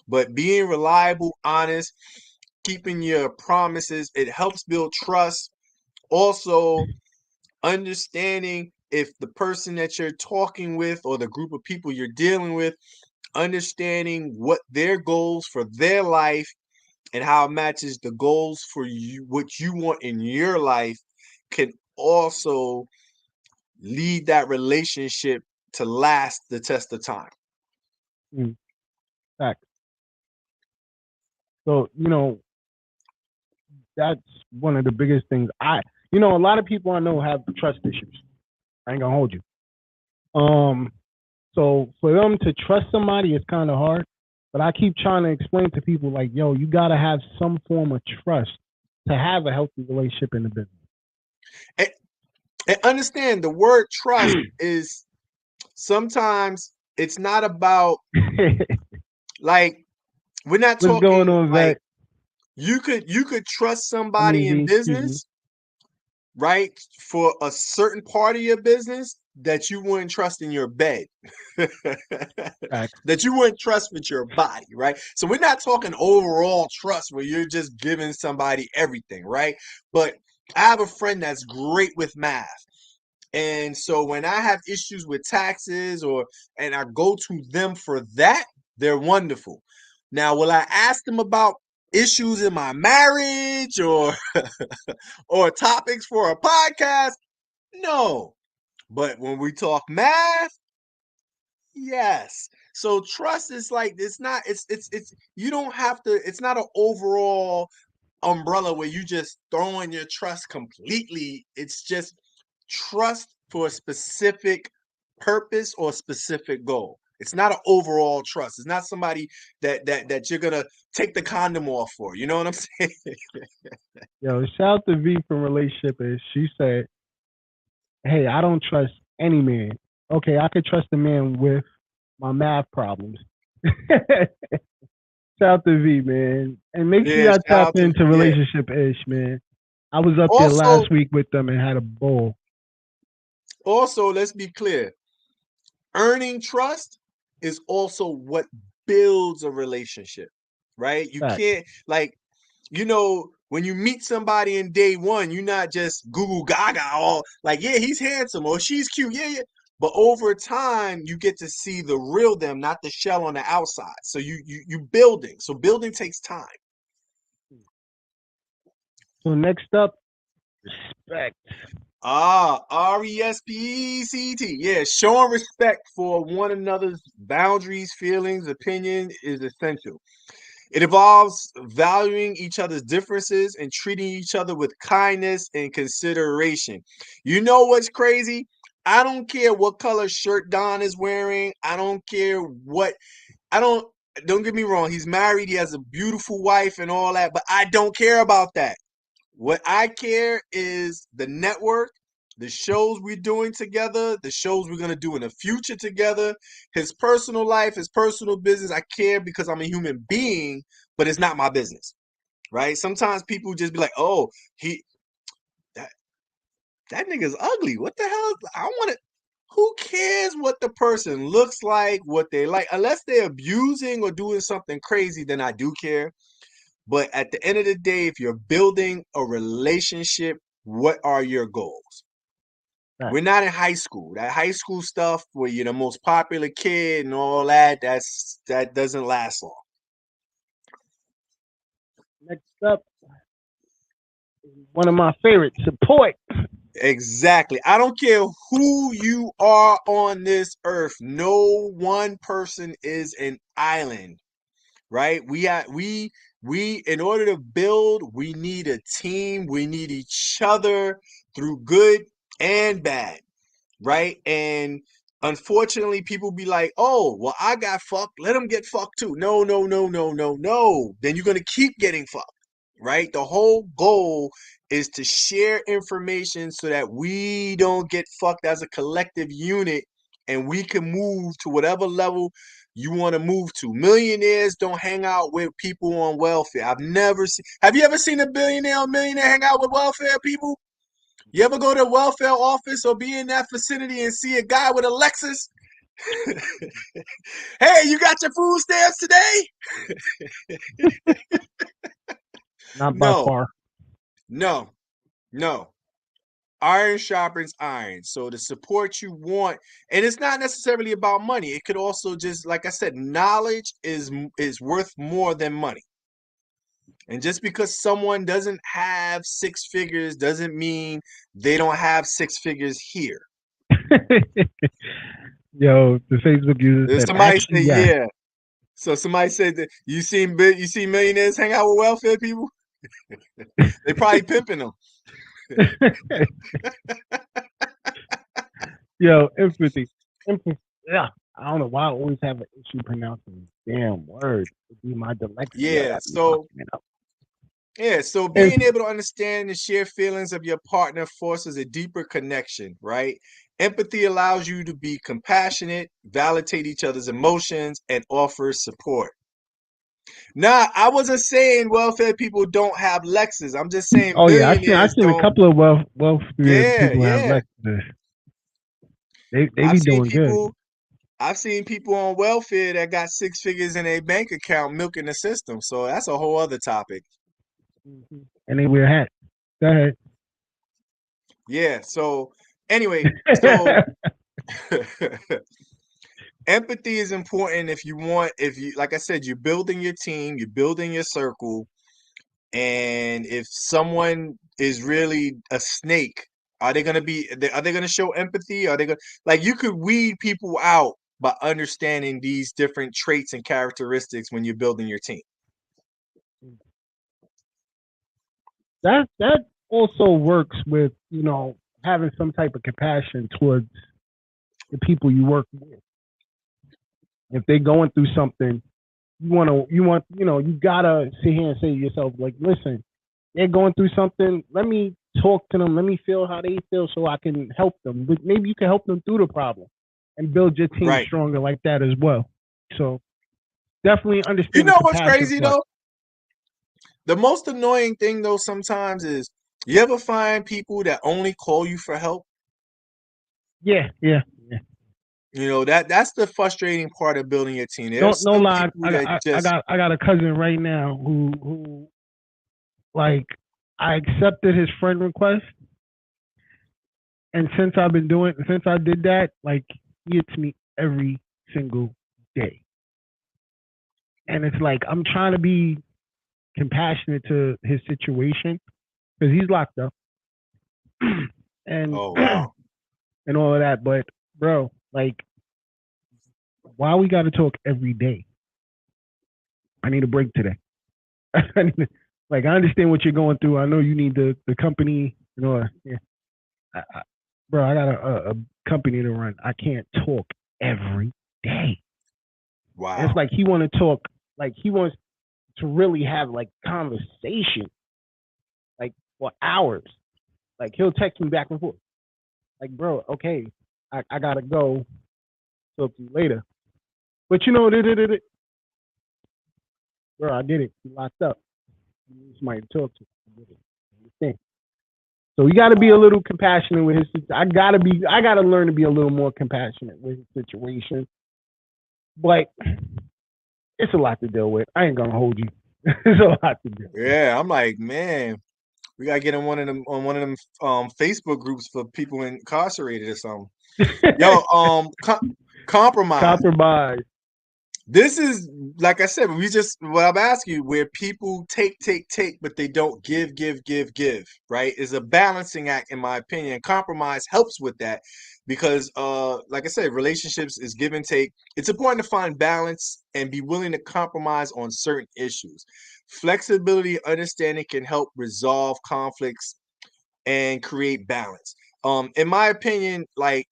but being reliable, honest, keeping your promises, it helps build trust. Also, understanding if the person that you're talking with or the group of people you're dealing with, understanding what their goals for their life and how it matches the goals for you, what you want in your life, can also lead that relationship to last the test of time. Fact. So, that's one of the biggest things. A lot of people I know have trust issues. I ain't gonna hold you. So for them to trust somebody is kind of hard. But I keep trying to explain to people like, yo, you gotta have some form of trust to have a healthy relationship in the business. And understand the word trust is sometimes it's not about like we're not What's talking going on, like Vet? you could trust somebody in business, right, for a certain part of your business that you wouldn't trust in your bed. That you wouldn't trust with your body, right? So we're not talking overall trust where you're just giving somebody everything, right? But I have a friend that's great with math. And so when I have issues with taxes and I go to them for that, they're wonderful. Now, will I ask them about issues in my marriage or or topics for a podcast? No. But when we talk math, yes. So trust is like it's you don't have to, it's not an overall umbrella where you just throwing your trust completely. It's just trust for a specific purpose or specific goal. It's not an overall trust. It's not somebody that you're gonna take the condom off for. You know what I'm saying? Yo, shout out to V from Relationship is she said, hey, I don't trust any man. Okay, I could trust a man with my math problems. Shout out to V, man. And make sure y'all tap into Relationship Ish, man. I was up there last week with them and had a bowl. Also, let's be clear. Earning trust is also what builds a relationship, right? You can't like when you meet somebody in day one, you're not just Google Gaga all like, yeah, he's handsome or she's cute. Yeah, yeah. But over time, you get to see the real them, not the shell on the outside. So you building. So building takes time. So next up, respect. RESPECT. Yeah, showing respect for one another's boundaries, feelings, opinion is essential. It involves valuing each other's differences and treating each other with kindness and consideration. You know what's crazy? I don't care what color shirt Don is wearing. I don't care what. I don't get me wrong. He's married. He has a beautiful wife and all that, but I don't care about that. What I care is the network, the shows we're doing together, the shows we're going to do in the future together, his personal life, his personal business. I care because I'm a human being, but it's not my business, right? Sometimes people just be like, oh, that, that nigga's ugly. What the hell? I want to. Who cares what the person looks like, what they like? Unless they're abusing or doing something crazy, then I do care. But at the end of the day, if you're building a relationship, what are your goals? Right. We're not in high school. That high school stuff where you're the most popular kid and all that, that doesn't last long. Next up, one of my favorites, support. Exactly. I don't care who you are on this earth. No one person is an island, right? We in order to build, we need a team. We need each other through good and bad, right? And unfortunately, people be like, oh, well, I got fucked. Let them get fucked too. No, no, no, no, no, no. Then you're going to keep getting fucked, right? The whole goal is to share information so that we don't get fucked as a collective unit and we can move to whatever level you want to move to. Millionaires don't hang out with people on welfare. I've never seen. Have you ever seen a billionaire or millionaire hang out with welfare people? You ever go to a welfare office or be in that vicinity and see a guy with a Lexus? Hey, you got your food stamps today? Not by No, far. no, no. Iron sharpens iron. So the support you want, and it's not necessarily about money. It could also just, like I said, knowledge is worth more than money. And just because someone doesn't have six figures doesn't mean they don't have six figures here. Yo, the Facebook user said, Somebody say, actually, yeah. yeah. So somebody said that you see millionaires hang out with welfare people. They probably pimping them. Yo, empathy. Yeah. I don't know why I always have an issue pronouncing damn words. It'd be my dyslexia. Yeah. So And being able to understand and share feelings of your partner forces a deeper connection, right? Empathy allows you to be compassionate, validate each other's emotions, and offer support. Nah, I wasn't saying welfare people don't have Lexus. I'm just saying oh yeah, I millionaires seen a don't. couple of wealthy Yeah, people have yeah. Lexus. They I've be seen doing good. people. I've seen people on welfare that got six figures in a bank account milking the system. So that's a whole other topic. And they wear hats. Go ahead. Yeah. So anyway, so empathy is important if you, like I said, you're building your team, you're building your circle. And if someone is really a snake, are they going to show empathy? Are they going to, like, you could weed people out by understanding these different traits and characteristics when you're building your team. That also works with, having some type of compassion towards the people you work with. If they're going through something, you gotta sit here and say to yourself, like, listen, they're going through something. Let me talk to them. Let me feel how they feel so I can help them. But maybe you can help them through the problem and build your team Right. stronger like that as well. So definitely understand. You know what's crazy though? The most annoying thing though sometimes is, you ever find people that only call you for help? Yeah. That's the frustrating part of building your team. Don't There's no some lie. people that just I got a cousin right now who like I accepted his friend request, and since I did that, like he hits me every single day, and it's like I'm trying to be compassionate to his situation because he's locked up, and Oh wow. and all of that. But bro, like, why we got to talk every day? I need a break today. Like, I understand what you're going through. I know you need the company, you know. Yeah. Bro, I got a company to run. I can't talk every day. Wow. And it's like he want to talk, like he wants to really have like conversation, like for hours. Like he'll text me back and forth. Like, bro, okay, I gotta go. Talk to you later. But you know, bro, I did it. He locked up. You need somebody to talk to. I did it. Understand? So we got to be a little compassionate with his. I gotta learn to be a little more compassionate with his situation. But it's a lot to deal with. I ain't gonna hold you. It's a lot to deal with. Yeah, I'm like, man, we gotta get in one of them Facebook groups for people incarcerated or something. Yo, compromise. Compromise. This is like I said, what I'm asking you, where people take, but they don't give, right? Is a balancing act, in my opinion. Compromise helps with that because like I said, relationships is give and take. It's important to find balance and be willing to compromise on certain issues. Flexibility, understanding can help resolve conflicts and create balance. In my opinion, like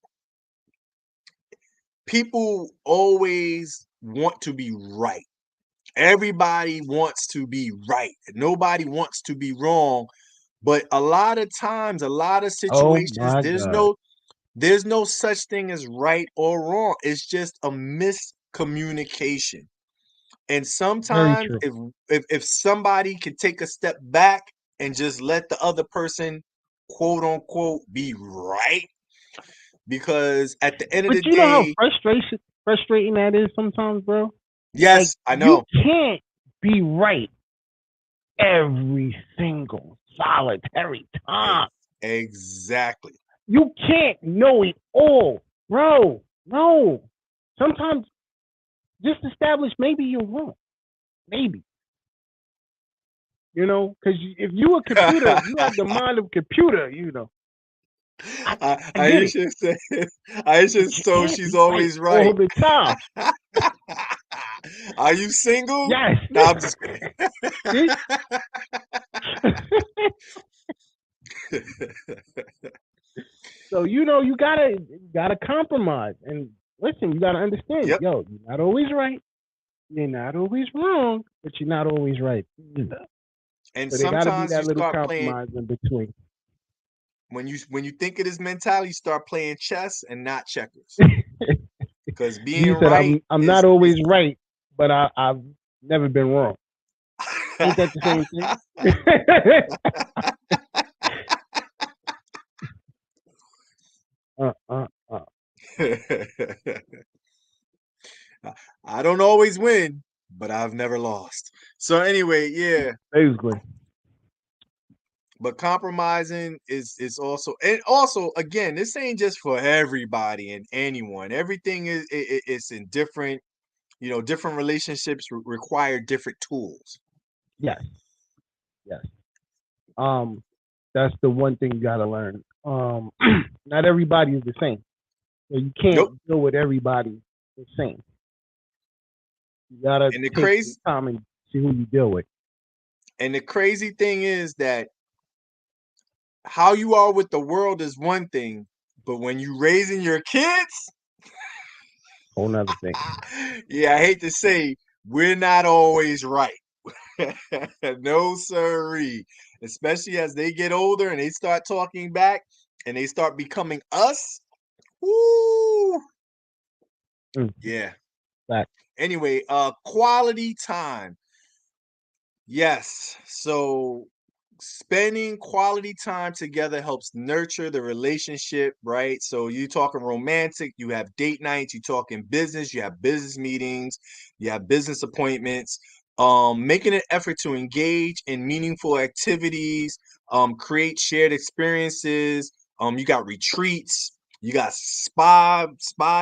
people always want to be right. Everybody wants to be right. Nobody wants to be wrong. But a lot of times, a lot of Oh situations, my God. there's no such thing as right or wrong. It's just a miscommunication. And Very sometimes true. if somebody can take a step back and just let the other person quote unquote be right, because at the end of But the you know how day, frustrating that is sometimes, bro. Like yes, I you know. can't be right every single solitary time. Exactly. You can't know it all, bro. No. Sometimes just establish maybe you're wrong. Maybe. You know, because if you a computer, you have the mind of a computer, you know. I get it. Aisha said, Aisha But you told can't she's be right always all right. the time. Are you single? Yes. No, I'm just kidding. See? So you know you gotta compromise. And listen, you gotta understand, Yep. yo, you're not always right. You're not always wrong, but you're not always right either. And So there gotta be sometimes you that little start playing compromise in between. when you think of this mentality, you start playing chess and not checkers. Because being You said right I'm not is always right, but I've never been wrong. Ain't that the same thing? uh, uh, uh. I don't always win, but I've never lost. So anyway, yeah. Basically. But compromising is also, and also again, this ain't just for everybody and anyone. Everything is in different, different relationships require different tools. Yes, yes. Um, that's the one thing you gotta learn. Not everybody is the same. So you can't Nope. deal with everybody the same. You gotta And the take your crazy time and see who you deal with. and the crazy thing is that how you are with the world is one thing, but when you raising your kids, Whole nother thing. yeah, I hate to say, we're not always right. No, sirree. Especially as they get older and they start talking back and they start becoming us. Woo! Mm, Yeah. fact. Anyway, quality time. Yes. So spending quality time together helps nurture the relationship, right? So you talking romantic, you have date nights, you talking business, you have business meetings, you have business appointments. making an effort to engage in meaningful activities, create shared experiences. You got retreats, you got spa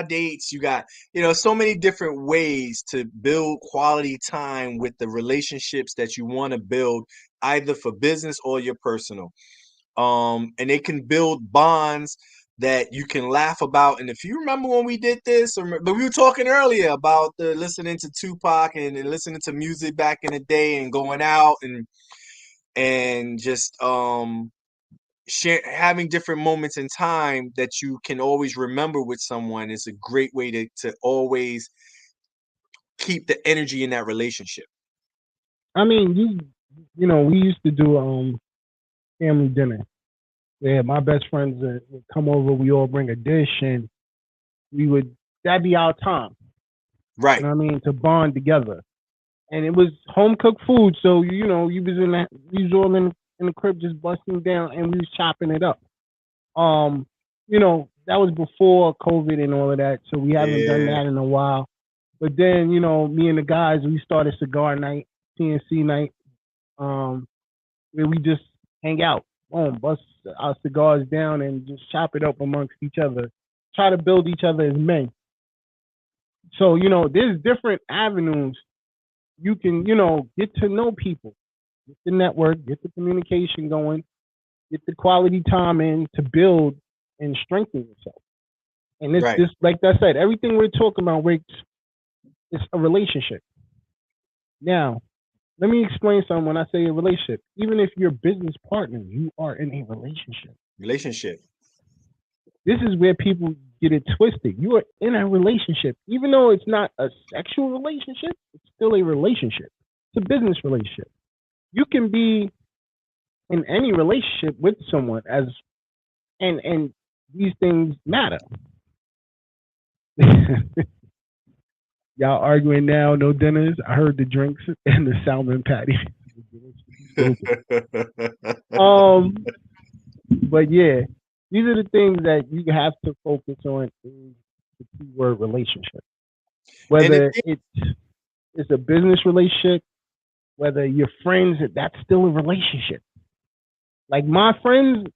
dates, you got, so many different ways to build quality time with the relationships that you want to build, either for business or your personal. And they can build bonds that you can laugh about. And if you remember when we did this, but we were talking earlier about the listening to Tupac and listening to music back in the day and going out and just having different moments in time that you can always remember with someone is a great way to always keep the energy in that relationship. I mean, we used to do family dinner. Yeah, my best friends would come over. We all bring a dish, and that'd be our time. Right. You know what I mean? To bond together. And it was home cooked food, so we was all in the crib just busting down, and we was chopping it up. That was before COVID and all of that, so we haven't done that in a while. But then, me and the guys, we started cigar night, CNC night, where we just hang out, bust our cigars down and just chop it up amongst each other, try to build each other as men. So, there's different avenues you can, get to know people, get the network, get the communication going, get the quality time in to build and strengthen yourself. And it's just, like I said, everything we're talking about, Rick, it's a relationship. Now, let me explain something when I say a relationship. Even if you're business partners, you are in a relationship. This is where people get it twisted. You are in a relationship. Even though it's not a sexual relationship, it's still a relationship. It's a business relationship. You can be in any relationship with someone and these things matter. Y'all arguing now, no dinners. I heard the drinks and the salmon patty. But yeah, these are the things that you have to focus on in the keyword relationship. Whether it's a business relationship, whether you're friends, that's still a relationship. Like my friends,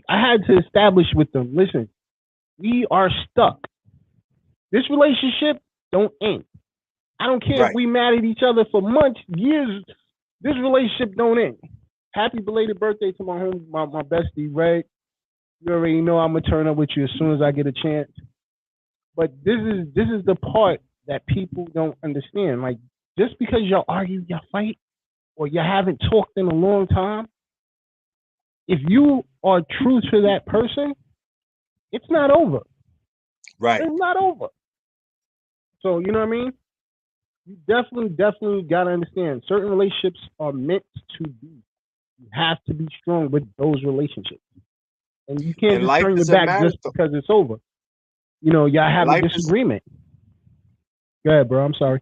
I had to establish with them, listen, we are stuck. This relationship don't end. I don't care if we mad at each other for months, years. This relationship don't end. Happy belated birthday to my bestie, Red. You already know I'm gonna turn up with you as soon as I get a chance. But this is the part that people don't understand. Like, just because y'all argue, y'all fight, or you haven't talked in a long time, if you are true to that person, it's not over. Right. It's not over. So, you know what I mean? You definitely got to understand, certain relationships are meant to be. You have to be strong with those relationships. And you can't just turn your back just because it's over. Y'all have a disagreement. Go ahead, bro. I'm sorry.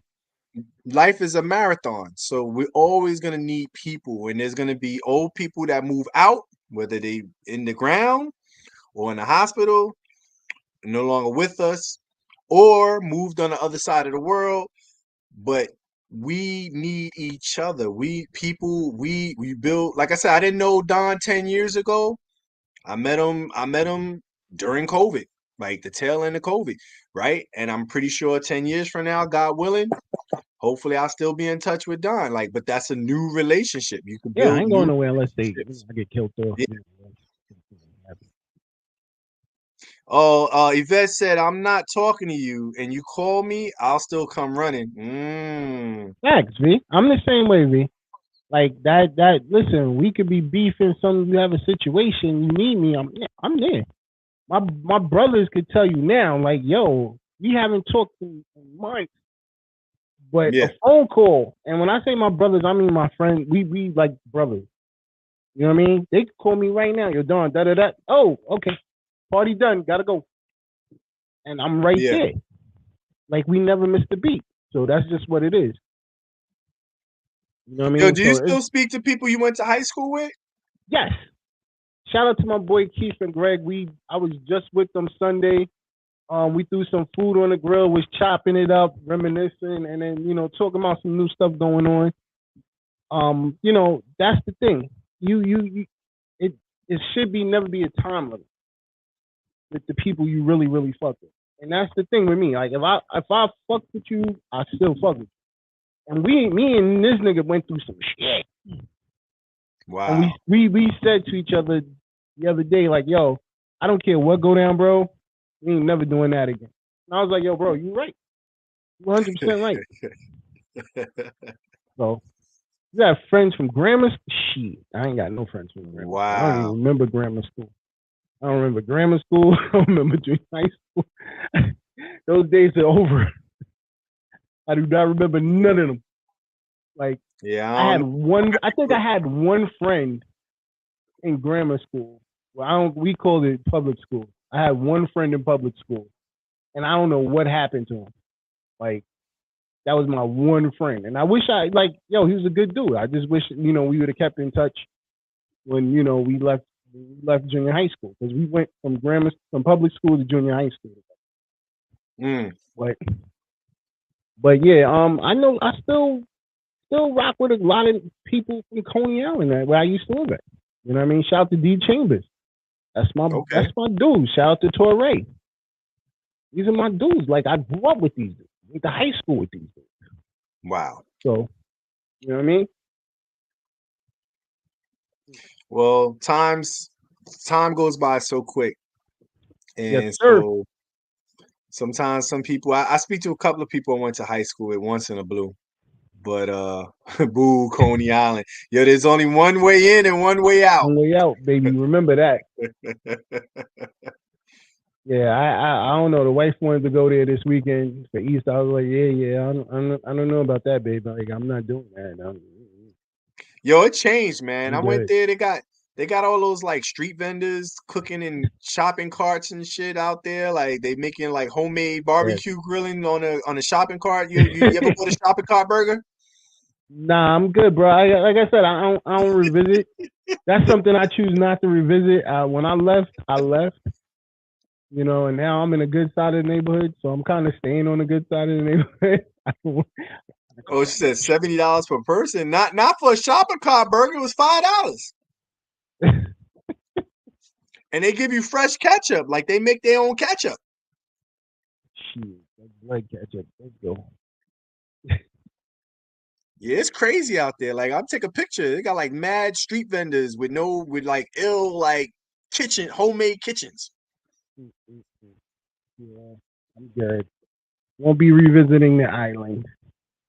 Life is a marathon. So we're always going to need people. And there's going to be old people that move out, whether they in the ground or in the hospital, no longer with us, or moved on the other side of the world. But we need each other. We build, like I said, I didn't know Don 10 years ago. I met him during COVID, like the tail end of COVID, right? And I'm pretty sure 10 years from now, God willing, hopefully I'll still be in touch with Don. Like, but that's a new relationship. You can build. Yeah, I ain't going nowhere unless I get killed off. Yeah. Oh, Yvette said, I'm not talking to you and you call me, I'll still come running. Thanks, V. I'm the same way, V. Like that, listen, we could be beefing, you have a situation, you need me, I'm there. My brothers could tell you now, like, yo, we haven't talked in months, but a phone call. And when I say my brothers, I mean my friends. We like brothers. You know what I mean? They could call me right now. You're done. Da. Oh, okay. Party done. Gotta go. And I'm right there. Like, we never missed a beat. So that's just what it is. You know what I mean? Yo, do you still speak to people you went to high school with? Yes. Shout out to my boy Keith and Greg. I was just with them Sunday. We threw some food on the grill, was chopping it up, reminiscing, and then talking about some new stuff going on. That's the thing. You it should be never be a time limit with the people you really, really fuck with. And that's the thing with me. Like if I fuck with you, I still fuck with you. And me and this nigga went through some shit. Wow. And we said to each other the other day, like, yo, I don't care what go down, bro. We ain't never doing that again. And I was like, yo, bro, you right. You 100% right. So you got friends from grammar school? Shit, I ain't got no friends from grammar school. I don't even remember grammar school. I don't remember grammar school. I don't remember junior high school. Those days are over. I do not remember none of them. Like, yeah, I think I had one friend in grammar school. Well, we called it public school. I had one friend in public school, and I don't know what happened to him. Like, that was my one friend, and I wish he was a good dude. I just wish we would have kept in touch when we left junior high school, because we went from public school to junior high school. But yeah, I know I still rock with a lot of people from Coney Island where I used to live at. You know what I mean? Shout out to D Chambers. That's my dude. Shout out to Torre. These are my dudes. Like, I grew up with these dudes. Went to high school with these dudes. Wow. So, you know what I mean? Well, time goes by so quick. And yes, sir. so sometimes some people, I speak to a couple of people I went to high school with, once in a blue. But boo, Coney Island. Yo, there's only one way in and one way out. One way out, baby. Remember that. Yeah, I don't know. The wife wanted to go there this weekend for Easter. I was like, yeah. I don't know about that, baby. Like, I'm not doing that. Yo, it changed, man. I went there. They got all those like street vendors cooking in shopping carts and shit out there. Like, they making like homemade barbecue grilling on a shopping cart. You ever bought a shopping cart burger? Nah, I'm good, bro. Like I said, I don't revisit. That's something I choose not to revisit. When I left, I left. And now I'm in a good side of the neighborhood, so I'm kind of staying on the good side of the neighborhood. Oh, she said $70 per person. Not for a shopping cart burger. It was $5. And they give you fresh ketchup. Like, they make their own ketchup. Shit, that's blood ketchup. Let's go. Yeah, it's crazy out there. Like, I'll take a picture. They got like mad street vendors with like ill like homemade kitchens. Yeah, I'm good. Won't be revisiting the island.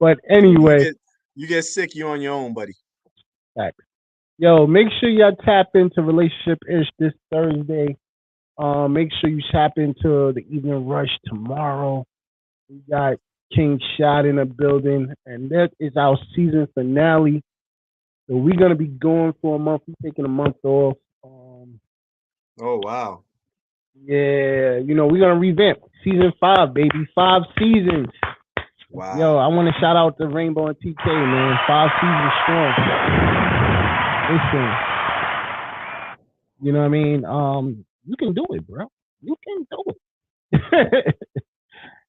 But anyway, you get sick, you're on your own, buddy. Thanks. Yo, make sure y'all tap into Relationship-ish this Thursday. Make sure you tap into the Evening Rush tomorrow. We got King Shot in the building, and that is our season finale. So we're gonna be going for a month. We're taking a month off. Oh wow. Yeah, we're gonna revamp season 5, baby. 5 seasons. Wow. Yo, I want to shout out to Rainbow and TK, man. 5 seasons strong. Listen, you know what I mean? You can do it, bro. You can do it.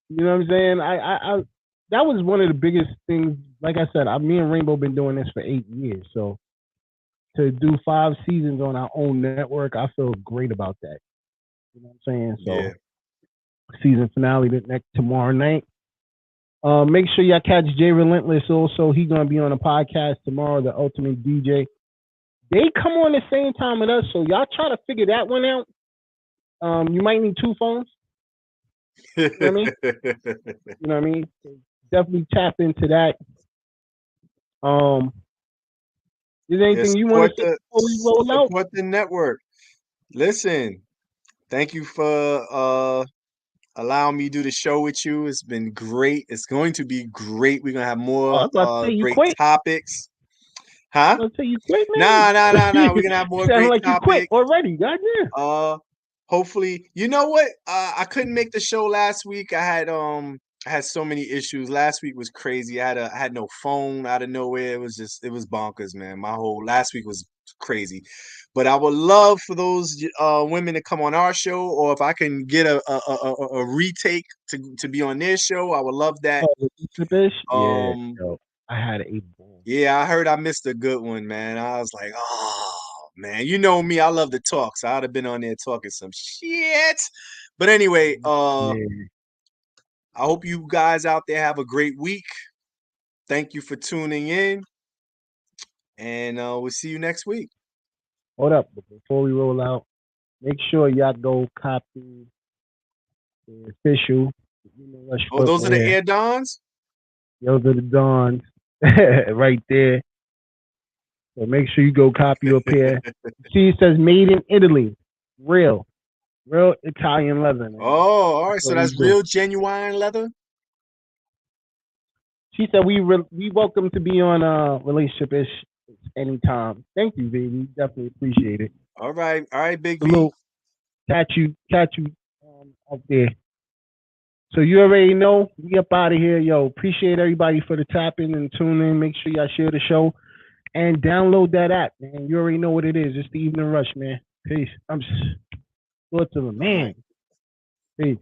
You know what I'm saying? I that was one of the biggest things. Like I said, me and Rainbow been doing this for 8 years. So to do 5 seasons on our own network, I feel great about that. You know what I'm saying? So yeah. Season finale tomorrow night. Make sure y'all catch Jay Relentless also. He's gonna be on a podcast tomorrow, the Ultimate DJ. They come on the same time with us, so y'all try to figure that one out. You might need 2 phones. You know what I mean? You know what I mean? So definitely tap into that. Is there anything you want to say before we roll out? Support the network. Listen, thank you for allowing me to do the show with you. It's been great. It's going to be great. We're gonna have more great topics. Huh? I'll tell you quit, man. Nah. We're gonna have more great like topics. You quit already. Goddamn. Hopefully, you know what? I couldn't make the show last week. I had so many issues. Last week was crazy. I had no phone out of nowhere. It was bonkers, man. My whole last week was crazy. But I would love for those women to come on our show, or if I can get a retake to be on their show, I would love that. Oh, the fish? Yeah, Um, yo, I had a ball. yeah, I heard I missed a good one, man. I was like, oh man, you know me, I love to talk, so I'd have been on there talking some shit. But anyway, Yeah. I hope you guys out there have a great week. Thank you for tuning in, and we'll see you next week. Hold up, but before we roll out, make sure y'all go copy the official. Rush Oh, those are the footwear. Air Dons? Those are the Dons right there. So make sure you go copy your pair. See, it says made in Italy. Real Italian leather, man. Oh, all right. So what we that's do. real genuine leather? She said we welcome to be on relationship-ish anytime. Thank you, baby. Definitely appreciate it. All right, Big V. Salute. Catch you up there. So you already know, we up out of here. Yo, appreciate everybody for the tapping and tuning. Make sure y'all share the show and download that app, man. You already know what it is. It's the Evening Rush, man. Peace. I'm to the man. Peace.